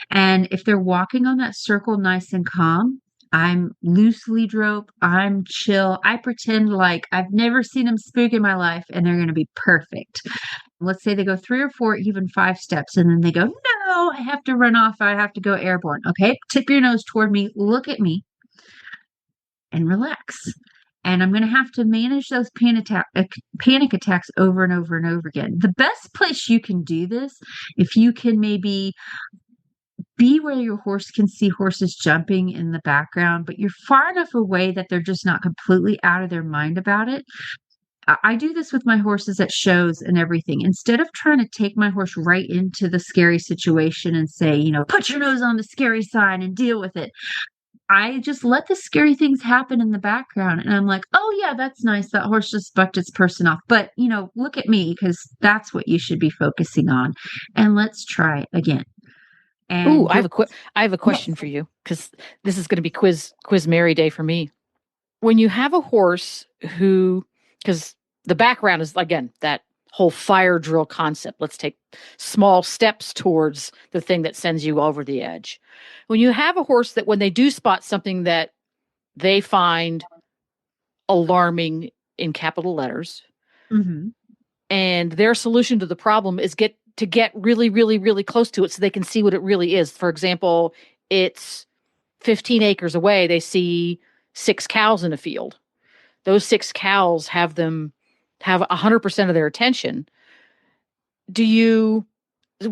And if they're walking on that circle nice and calm, I'm loose lead rope, I'm chill. I pretend like I've never seen them spook in my life and they're going to be perfect. Let's say they go 3 or 4, even 5 steps, and then they go, no, I have to run off. I have to go airborne. Okay, tip your nose toward me, look at me, and relax. And I'm going to have to manage those panic attacks over and over and over again. The best place you can do this, if you can maybe be where your horse can see horses jumping in the background, but you're far enough away that they're just not completely out of their mind about it. I do this with my horses at shows and everything. Instead of trying to take my horse right into the scary situation and say, you know, put your nose on the scary sign and deal with it, I just let the scary things happen in the background. And I'm like, oh, yeah, that's nice. That horse just bucked its person off. But, you know, look at me, because that's what you should be focusing on. And let's try again. Ooh, I have a question for you, because this is going to be quiz Mary day for me. When you have a horse who, because the background is, again, that whole fire drill concept. Let's take small steps towards the thing that sends you over the edge. When you have a horse that when they do spot something that they find alarming in capital letters, and their solution to the problem is get really, really, really close to it so they can see what it really is. For example, it's 15 acres away. They see 6 cows in a field. Those 6 cows have 100% of their attention.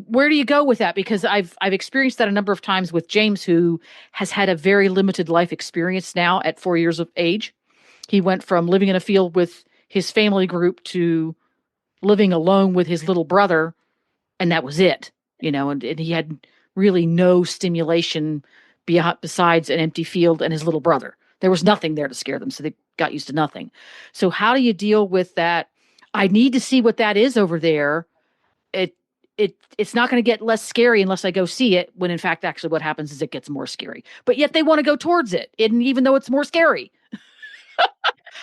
Where do you go with that? Because I've experienced that a number of times with James, who has had a very limited life experience now at 4 years of age. He went from living in a field with his family group to living alone with his little brother, and that was it, you know, and he had really no stimulation besides an empty field and his little brother. There was nothing there to scare them, so they got used to nothing. So how do you deal with that? I need to see what that is over there. It's not going to get less scary unless I go see it, when in fact, actually what happens is it gets more scary. But yet they want to go towards it, and even though it's more scary.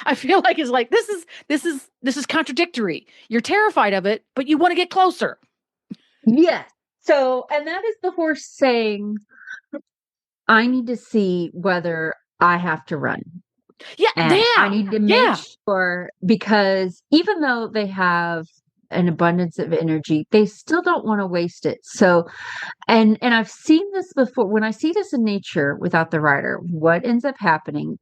I feel like it's like, this is contradictory. You're terrified of it, but you want to get closer. Yes. So, and that is the horse saying, I need to see whether I have to run. Yeah. And I need to make sure, because even though they have an abundance of energy, they still don't want to waste it. So, and I've seen this before. When I see this in nature without the rider, what ends up happening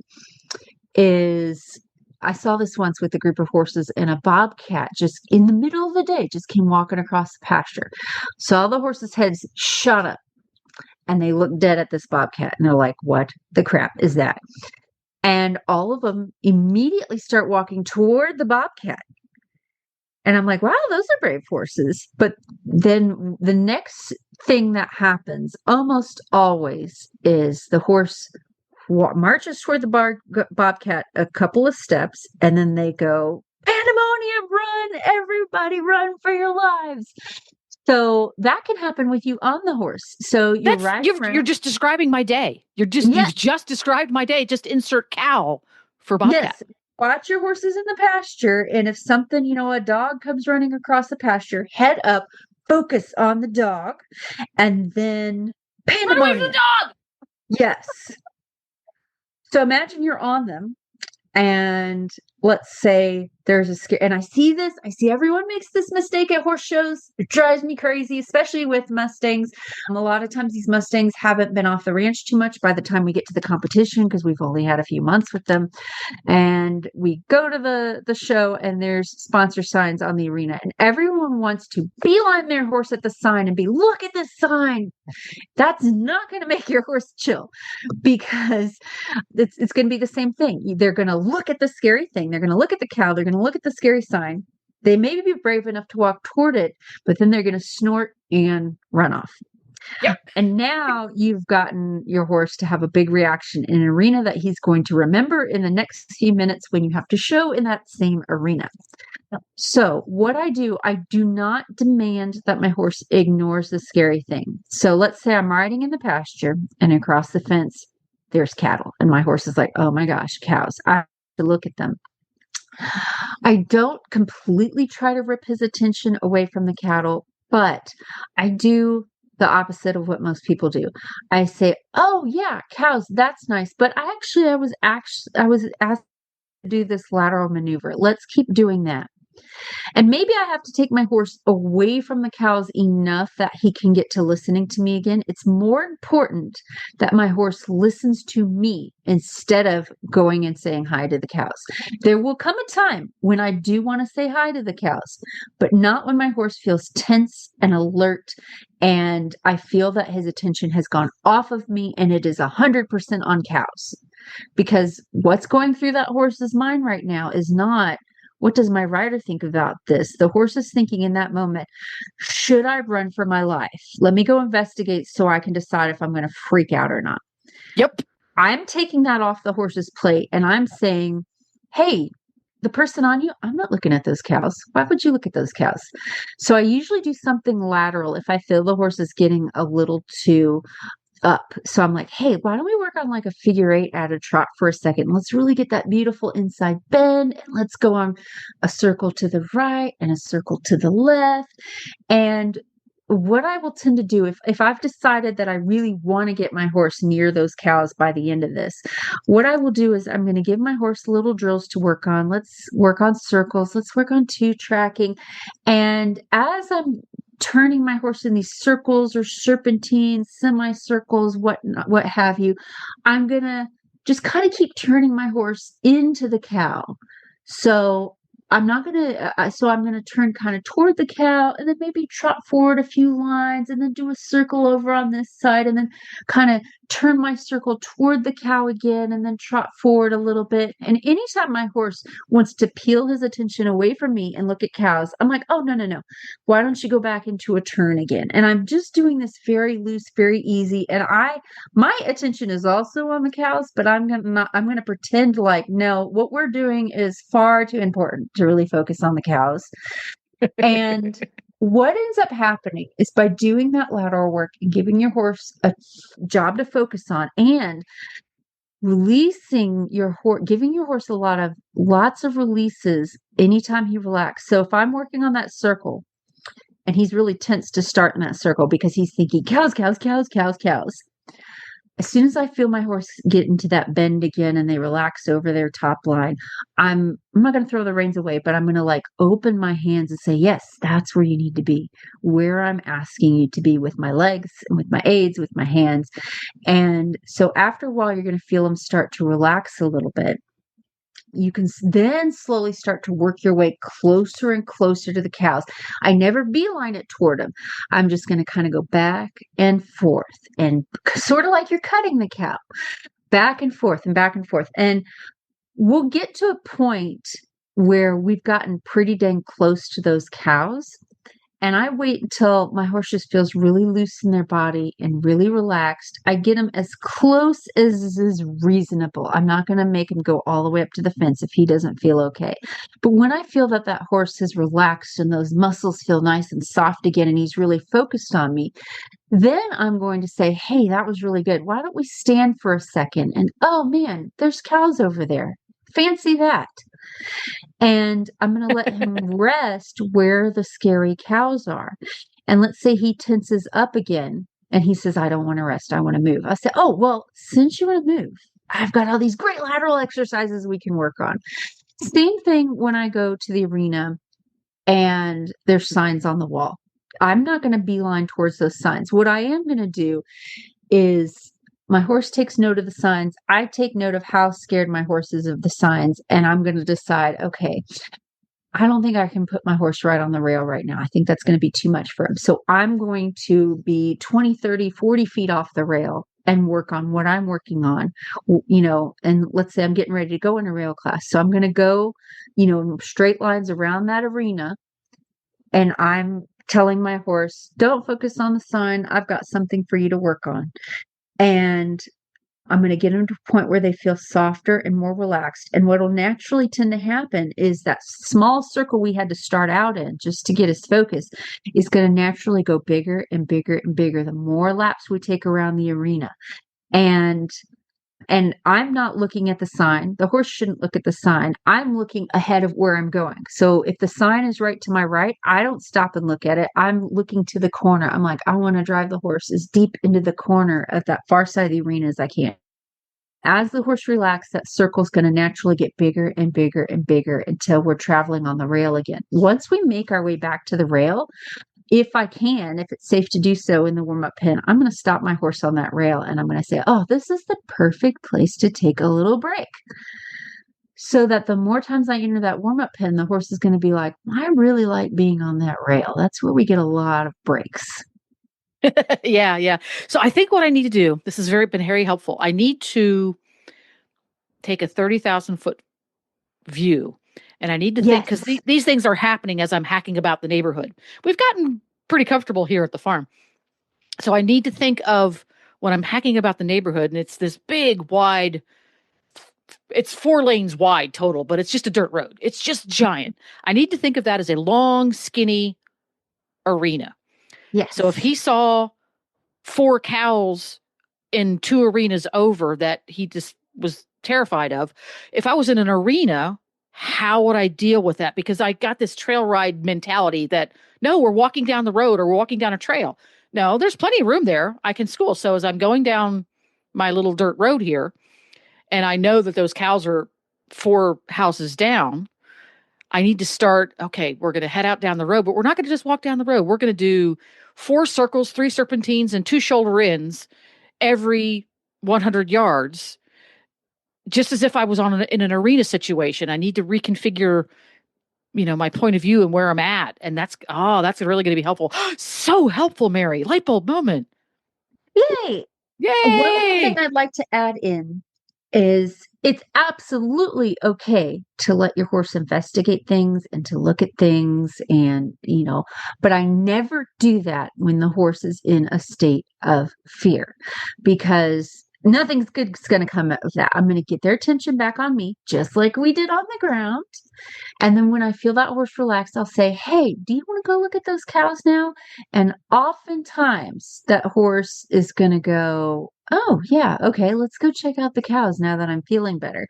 is, I saw this once with a group of horses, and a bobcat just in the middle of the day just came walking across the pasture. So all the horses' heads shot up, and they looked dead at this bobcat, and they're like, what the crap is that? And all of them immediately start walking toward the bobcat. And I'm like, wow, those are brave horses. But then the next thing that happens almost always is the horse marches toward the bobcat a couple of steps, and then they go, pandemonium, run, everybody run for your lives. So that can happen with you on the horse. So you're just describing my day. You've just described my day. Just insert cow for bobcat. Yes. Watch your horses in the pasture, and if something, a dog comes running across the pasture, head up, focus on the dog, and then pandemonium. Run away from the dog! Yes. So imagine you're on them, and let's say there's a scare, and I see everyone makes this mistake at horse shows. It drives me crazy, especially with Mustangs. A lot of times these Mustangs haven't been off the ranch too much by the time we get to the competition, because we've only had a few months with them. And we go to the show, and there's sponsor signs on the arena, and everyone wants to beeline their horse at the sign and be, look at this sign. That's not going to make your horse chill, because it's going to be the same thing. They're going to look at the scary thing. They're going to look at the cow. They're going to look at the scary sign. They may be brave enough to walk toward it, but then they're going to snort and run off. Yep. And now you've gotten your horse to have a big reaction in an arena that he's going to remember in the next few minutes when you have to show in that same arena. So what I do not demand that my horse ignores the scary thing. So let's say I'm riding in the pasture and across the fence, there's cattle. And my horse is like, oh my gosh, cows. I have to look at them. I don't completely try to rip his attention away from the cattle, but I do the opposite of what most people do. I say, oh yeah, cows, that's nice. But I was asked to do this lateral maneuver. Let's keep doing that. And maybe I have to take my horse away from the cows enough that he can get to listening to me again. It's more important that my horse listens to me instead of going and saying hi to the cows. There will come a time when I do want to say hi to the cows, but not when my horse feels tense and alert and I feel that his attention has gone off of me and it is 100% on cows. Because what's going through that horse's mind right now is not, what does my rider think about this? The horse is thinking in that moment, should I run for my life? Let me go investigate so I can decide if I'm going to freak out or not. Yep. I'm taking that off the horse's plate and I'm saying, hey, the person on you, I'm not looking at those cows. Why would you look at those cows? So I usually do something lateral if I feel the horse is getting a little too up. So I'm like, hey, why don't we work on like a figure 8 at a trot for a second? Let's really get that beautiful inside bend. And let's go on a circle to the right and a circle to the left. And what I will tend to do if I've decided that I really want to get my horse near those cows by the end of this, what I will do is I'm going to give my horse little drills to work on. Let's work on circles. Let's work on 2 tracking. And as I'm turning my horse in these circles or serpentines, semicircles, what have you, I'm going to just kind of keep turning my horse into the cow. So I'm not going to, so I'm going to turn kind of toward the cow and then maybe trot forward a few lines and then do a circle over on this side and then kind of turn my circle toward the cow again and then trot forward a little bit. And anytime my horse wants to peel his attention away from me and look at cows, I'm like, oh, no. Why don't you go back into a turn again? And I'm just doing this very loose, very easy. And my attention is also on the cows, but I'm going to pretend like, no, what we're doing is far too important to really focus on the cows. And what ends up happening is by doing that lateral work and giving your horse a job to focus on and releasing your horse, giving your horse lots of releases anytime he relaxes. So if I'm working on that circle and he's really tense to start in that circle because he's thinking cows, cows, cows, cows, cows. As soon as I feel my horse get into that bend again and they relax over their top line, I'm not going to throw the reins away, but I'm going to like open my hands and say, yes, that's where you need to be, where I'm asking you to be with my legs and with my aids, with my hands. And so after a while, you're going to feel them start to relax a little bit. You can then slowly start to work your way closer and closer to the cows. I never beeline it toward them. I'm just going to kind of go back and forth and sort of like you're cutting the cow, back and forth and back and forth. And we'll get to a point where we've gotten pretty dang close to those cows. And I wait until my horse just feels really loose in their body and really relaxed. I get him as close as is reasonable. I'm not going to make him go all the way up to the fence if he doesn't feel okay. But when I feel that that horse has relaxed and those muscles feel nice and soft again and he's really focused on me, then I'm going to say, hey, that was really good. Why don't we stand for a second? And oh man, there's cows over there. Fancy that. And I'm going to let him rest where the scary cows are. And let's say he tenses up again and he says, I don't want to rest. I want to move. I say, oh, well, since you want to move, I've got all these great lateral exercises we can work on. Same thing when I go to the arena and there's signs on the wall. I'm not going to beeline towards those signs. What I am going to do is my horse takes note of the signs. I take note of how scared my horse is of the signs. And I'm going to decide, okay, I don't think I can put my horse right on the rail right now. I think that's going to be too much for him. So I'm going to be 20, 30, 40 feet off the rail and work on what I'm working on, and let's say I'm getting ready to go in a rail class. So I'm going to go, in straight lines around that arena. And I'm telling my horse, don't focus on the sign. I've got something for you to work on. And I'm going to get them to a point where they feel softer and more relaxed. And what will naturally tend to happen is that small circle we had to start out in just to get us focused is going to naturally go bigger and bigger and bigger the more laps we take around the arena. And I'm not looking at the sign. The horse shouldn't look at the sign. I'm looking ahead of where I'm going. So if the sign is right to my right, I don't stop and look at it. I'm looking to the corner. I'm like, I want to drive the horse as deep into the corner of that far side of the arena as I can. As the horse relaxes, that circle's going to naturally get bigger and bigger and bigger until we're traveling on the rail again. Once we make our way back to the rail, if it's safe to do so in the warm-up pen, I'm going to stop my horse on that rail and I'm going to say, oh, this is the perfect place to take a little break. So that the more times I enter that warm-up pen, the horse is going to be like, I really like being on that rail. That's where we get a lot of breaks. Yeah. So I think what I need to do, this has been very helpful. I need to take a 30,000 foot view. And I need to think, because these things are happening as I'm hacking about the neighborhood. We've gotten pretty comfortable here at the farm. So I need to think of when I'm hacking about the neighborhood, and it's this big, wide, it's 4 lanes wide total, but it's just a dirt road. It's just giant. I need to think of that as a long, skinny arena. Yes. So if he saw 4 cows in 2 arenas over that he just was terrified of, if I was in an arena, how would I deal with that? Because I got this trail ride mentality that, no, we're walking down the road or we're walking down a trail. No, there's plenty of room there. I can school. So as I'm going down my little dirt road here, and I know that those cows are 4 houses down, I need to start, okay, we're going to head out down the road, but we're not going to just walk down the road. We're going to do 4 circles, 3 serpentines, and 2 shoulder ins every 100 yards, just as if I was in an arena situation. I need to reconfigure, my point of view and where I'm at. And that's really going to be helpful. So helpful, Mary. Light bulb moment. Yay. One thing I'd like to add in is it's absolutely okay to let your horse investigate things and to look at things and, but I never do that when the horse is in a state of fear, because nothing's good is going to come out of that. I'm going to get their attention back on me, just like we did on the ground. And then when I feel that horse relaxed, I'll say, hey, do you want to go look at those cows now? And oftentimes that horse is going to go, oh, yeah, okay, let's go check out the cows now that I'm feeling better.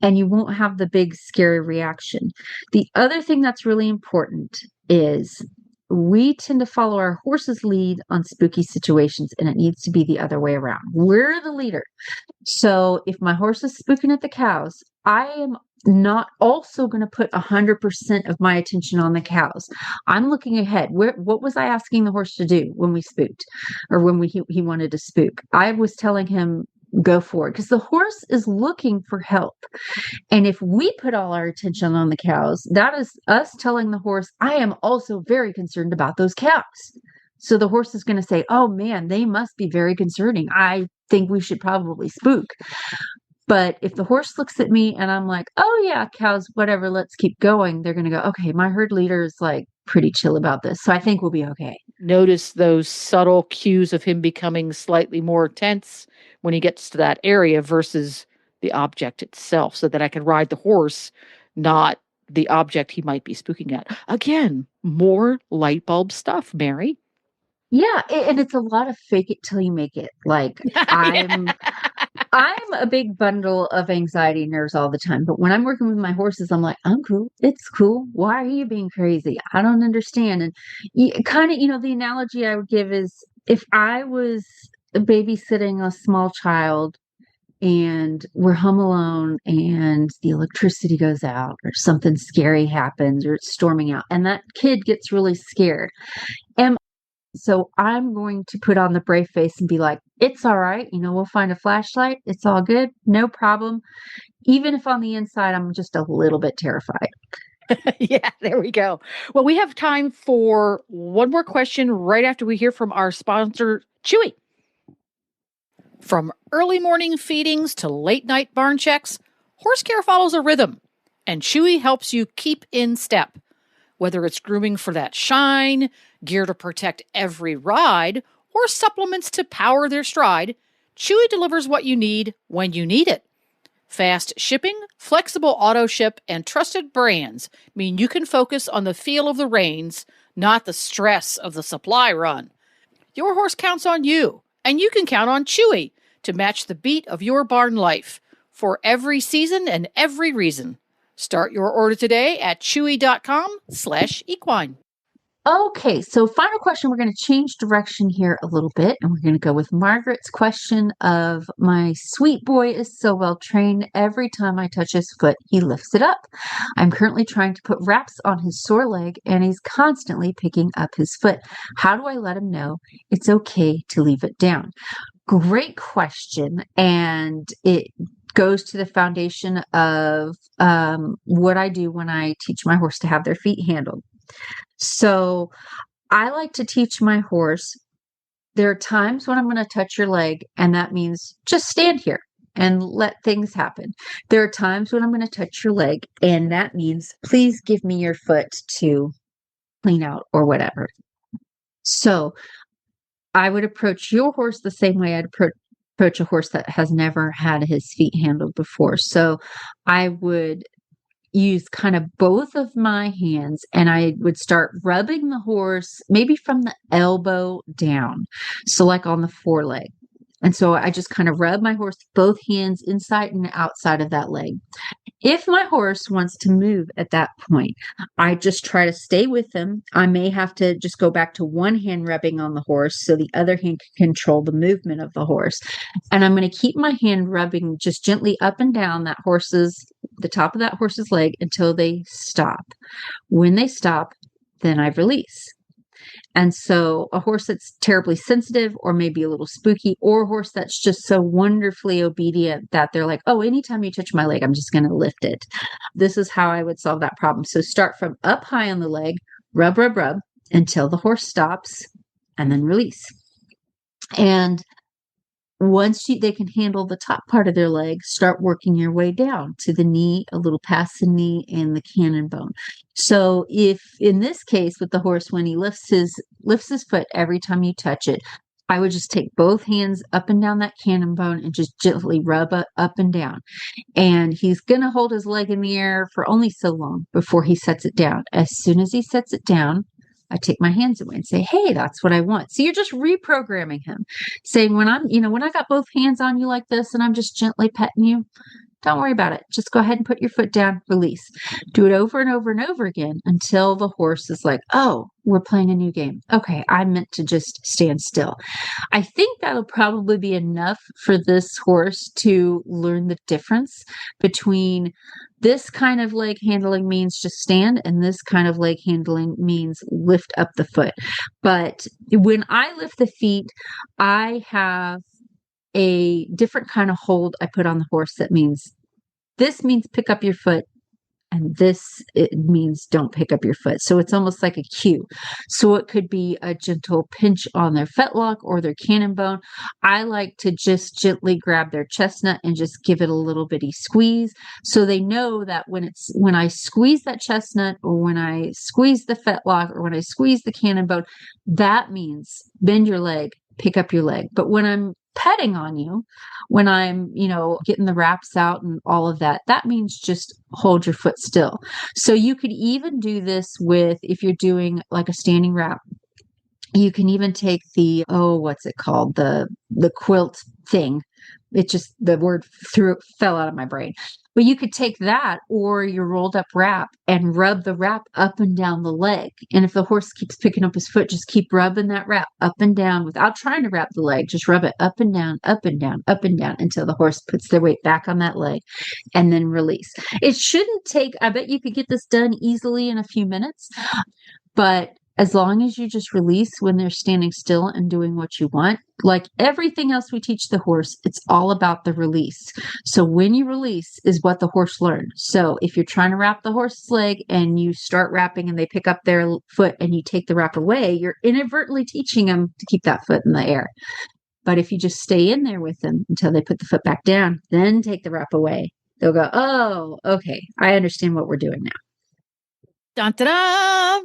And you won't have the big scary reaction. The other thing that's really important is we tend to follow our horse's lead on spooky situations, and it needs to be the other way around. We're the leader. So if my horse is spooking at the cows, I am not also going to put 100% of my attention on the cows. I'm looking ahead. What was I asking the horse to do when we spooked, or when he wanted to spook? I was telling him, go for it, because the horse is looking for help. And if we put all our attention on the cows, that is us telling the horse, I am also very concerned about those cows. So the horse is going to say, oh man, they must be very concerning. I think we should probably spook. But if the horse looks at me and I'm like, oh yeah, cows, whatever, let's keep going, they're going to go, okay, my herd leader is like pretty chill about this, so I think we'll be okay. Notice those subtle cues of him becoming slightly more tense when he gets to that area versus the object itself, so that I can ride the horse, not the object he might be spooking at. Again, more light bulb stuff, Mary. Yeah, and it's a lot of fake it till you make it. Like I'm a big bundle of anxiety and nerves all the time. But when I'm working with my horses, I'm like, I'm cool. It's cool. Why are you being crazy? I don't understand. And kind of, the analogy I would give is if I was babysitting a small child and we're home alone and the electricity goes out or something scary happens or it's storming out and that kid gets really scared. So I'm going to put on the brave face and be like, it's all right. We'll find a flashlight. It's all good. No problem. Even if on the inside, I'm just a little bit terrified. Yeah, there we go. Well, we have time for one more question right after we hear from our sponsor, Chewy. From early morning feedings to late night barn checks, horse care follows a rhythm, and Chewy helps you keep in step. Whether it's grooming for that shine, gear to protect every ride, or supplements to power their stride, Chewy delivers what you need when you need it. Fast shipping, flexible auto ship, and trusted brands mean you can focus on the feel of the reins, not the stress of the supply run. Your horse counts on you, and you can count on Chewy to match the beat of your barn life for every season and every reason. Start your order today at chewy.com/equine. Okay, so final question. We're going to change direction here a little bit, and we're going to go with Margaret's question of, my sweet boy is so well trained. Every time I touch his foot, he lifts it up. I'm currently trying to put wraps on his sore leg, and he's constantly picking up his foot. How do I let him know it's okay to leave it down? Great question, and it goes to the foundation of what I do when I teach my horse to have their feet handled. So I like to teach my horse, there are times when I'm going to touch your leg, and that means just stand here and let things happen. There are times when I'm going to touch your leg, and that means please give me your foot to clean out or whatever. So I would approach your horse the same way I'd approach a horse that has never had his feet handled before. So I would use kind of both of my hands, and I would start rubbing the horse maybe from the elbow down. So like on the foreleg. And so I just kind of rub my horse, both hands inside and outside of that leg. If my horse wants to move at that point, I just try to stay with him. I may have to just go back to one hand rubbing on the horse so the other hand can control the movement of the horse. And I'm going to keep my hand rubbing just gently up and down the top of that horse's leg until they stop. When they stop, then I release. And so a horse that's terribly sensitive or maybe a little spooky, or a horse that's just so wonderfully obedient that they're like, oh, anytime you touch my leg, I'm just going to lift it. This is how I would solve that problem. So start from up high on the leg, rub, rub, rub until the horse stops, and then release. And once they can handle the top part of their leg, start working your way down to the knee, a little past the knee and the cannon bone. So if in this case with the horse, when he lifts his foot every time you touch it, I would just take both hands up and down that cannon bone and just gently rub up and down. And he's going to hold his leg in the air for only so long before he sets it down. As soon as he sets it down, I take my hands away and say, hey, that's what I want. So you're just reprogramming him, saying when I got both hands on you like this and I'm just gently petting you, don't worry about it. Just go ahead and put your foot down, release. Do it over and over and over again until the horse is like, oh, we're playing a new game. Okay, I meant to just stand still. I think that'll probably be enough for this horse to learn the difference between this kind of leg handling means just stand, and this kind of leg handling means lift up the foot. But when I lift the feet, I have a different kind of hold I put on the horse that means pick up your foot, and it means don't pick up your foot. So it's almost like a cue. So it could be a gentle pinch on their fetlock or their cannon bone. I like to just gently grab their chestnut and just give it a little bitty squeeze, so they know that when I squeeze that chestnut, or when I squeeze the fetlock, or when I squeeze the cannon bone, that means bend your leg, pick up your leg. But when I'm petting on you, when I'm, getting the wraps out and all of that, that means just hold your foot still. So you could even do this if you're doing like a standing wrap, you can even take the, what's it called? The quilt thing. It just, the word fell out of my brain. But you could take that or your rolled up wrap and rub the wrap up and down the leg. And if the horse keeps picking up his foot, just keep rubbing that wrap up and down without trying to wrap the leg. Just rub it up and down, up and down, up and down until the horse puts their weight back on that leg, and then release. It shouldn't take, I bet you could get this done easily in a few minutes, but as long as you just release when they're standing still and doing what you want, like everything else we teach the horse, it's all about the release. So when you release is what the horse learned. So if you're trying to wrap the horse's leg and you start wrapping and they pick up their foot and you take the wrap away, you're inadvertently teaching them to keep that foot in the air. But if you just stay in there with them until they put the foot back down, then take the wrap away, they'll go, oh, okay, I understand what we're doing now. Dun, da, da.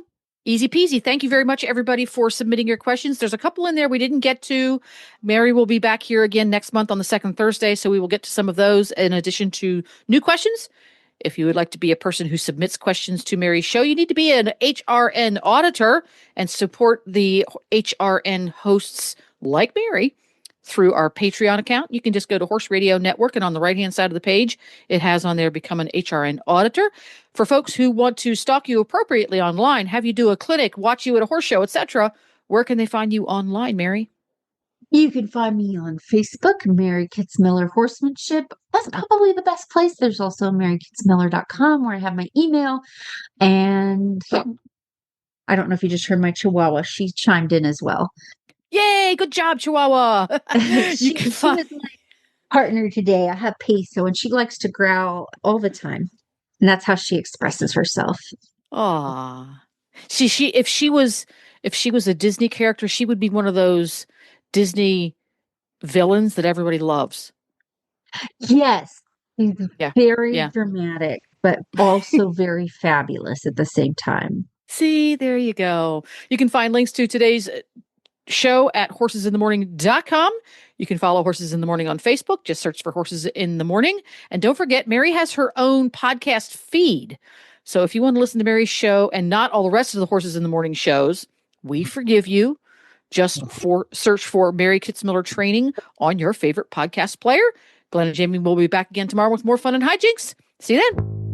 Easy peasy. Thank you very much, everybody, for submitting your questions. There's a couple in there we didn't get to. Mary will be back here again next month on the second Thursday, so we will get to some of those in addition to new questions. If you would like to be a person who submits questions to Mary's show, you need to be an HRN auditor and support the HRN hosts like Mary through our Patreon account. You can just go to Horse Radio Network, and on the right-hand side of the page, it has on there Become an HRN Auditor. For folks who want to stalk you appropriately online, have you do a clinic, watch you at a horse show, etc., where can they find you online, Mary? You can find me on Facebook, Mary Kitzmiller Horsemanship. That's probably the best place. There's also marykitzmiller.com where I have my email. And I don't know if you just heard my Chihuahua. She chimed in as well. Yay! Good job, Chihuahua. She was my partner today. I have Peso, and she likes to growl all the time. And that's how she expresses herself. Aw. See, if she was a Disney character, she would be one of those Disney villains that everybody loves. Yes. He's very dramatic, but also very fabulous at the same time. See, there you go. You can find links to today's show at horsesinthemorning.com. You can follow Horses in the Morning on Facebook. Just search for Horses in the Morning. And don't forget, Mary has her own podcast feed. So if you want to listen to Mary's show and not all the rest of the Horses in the Morning shows, we forgive you. Just search for Mary Kitzmiller Training on your favorite podcast player. Glenn and Jamie will be back again tomorrow with more fun and hijinks. See you then.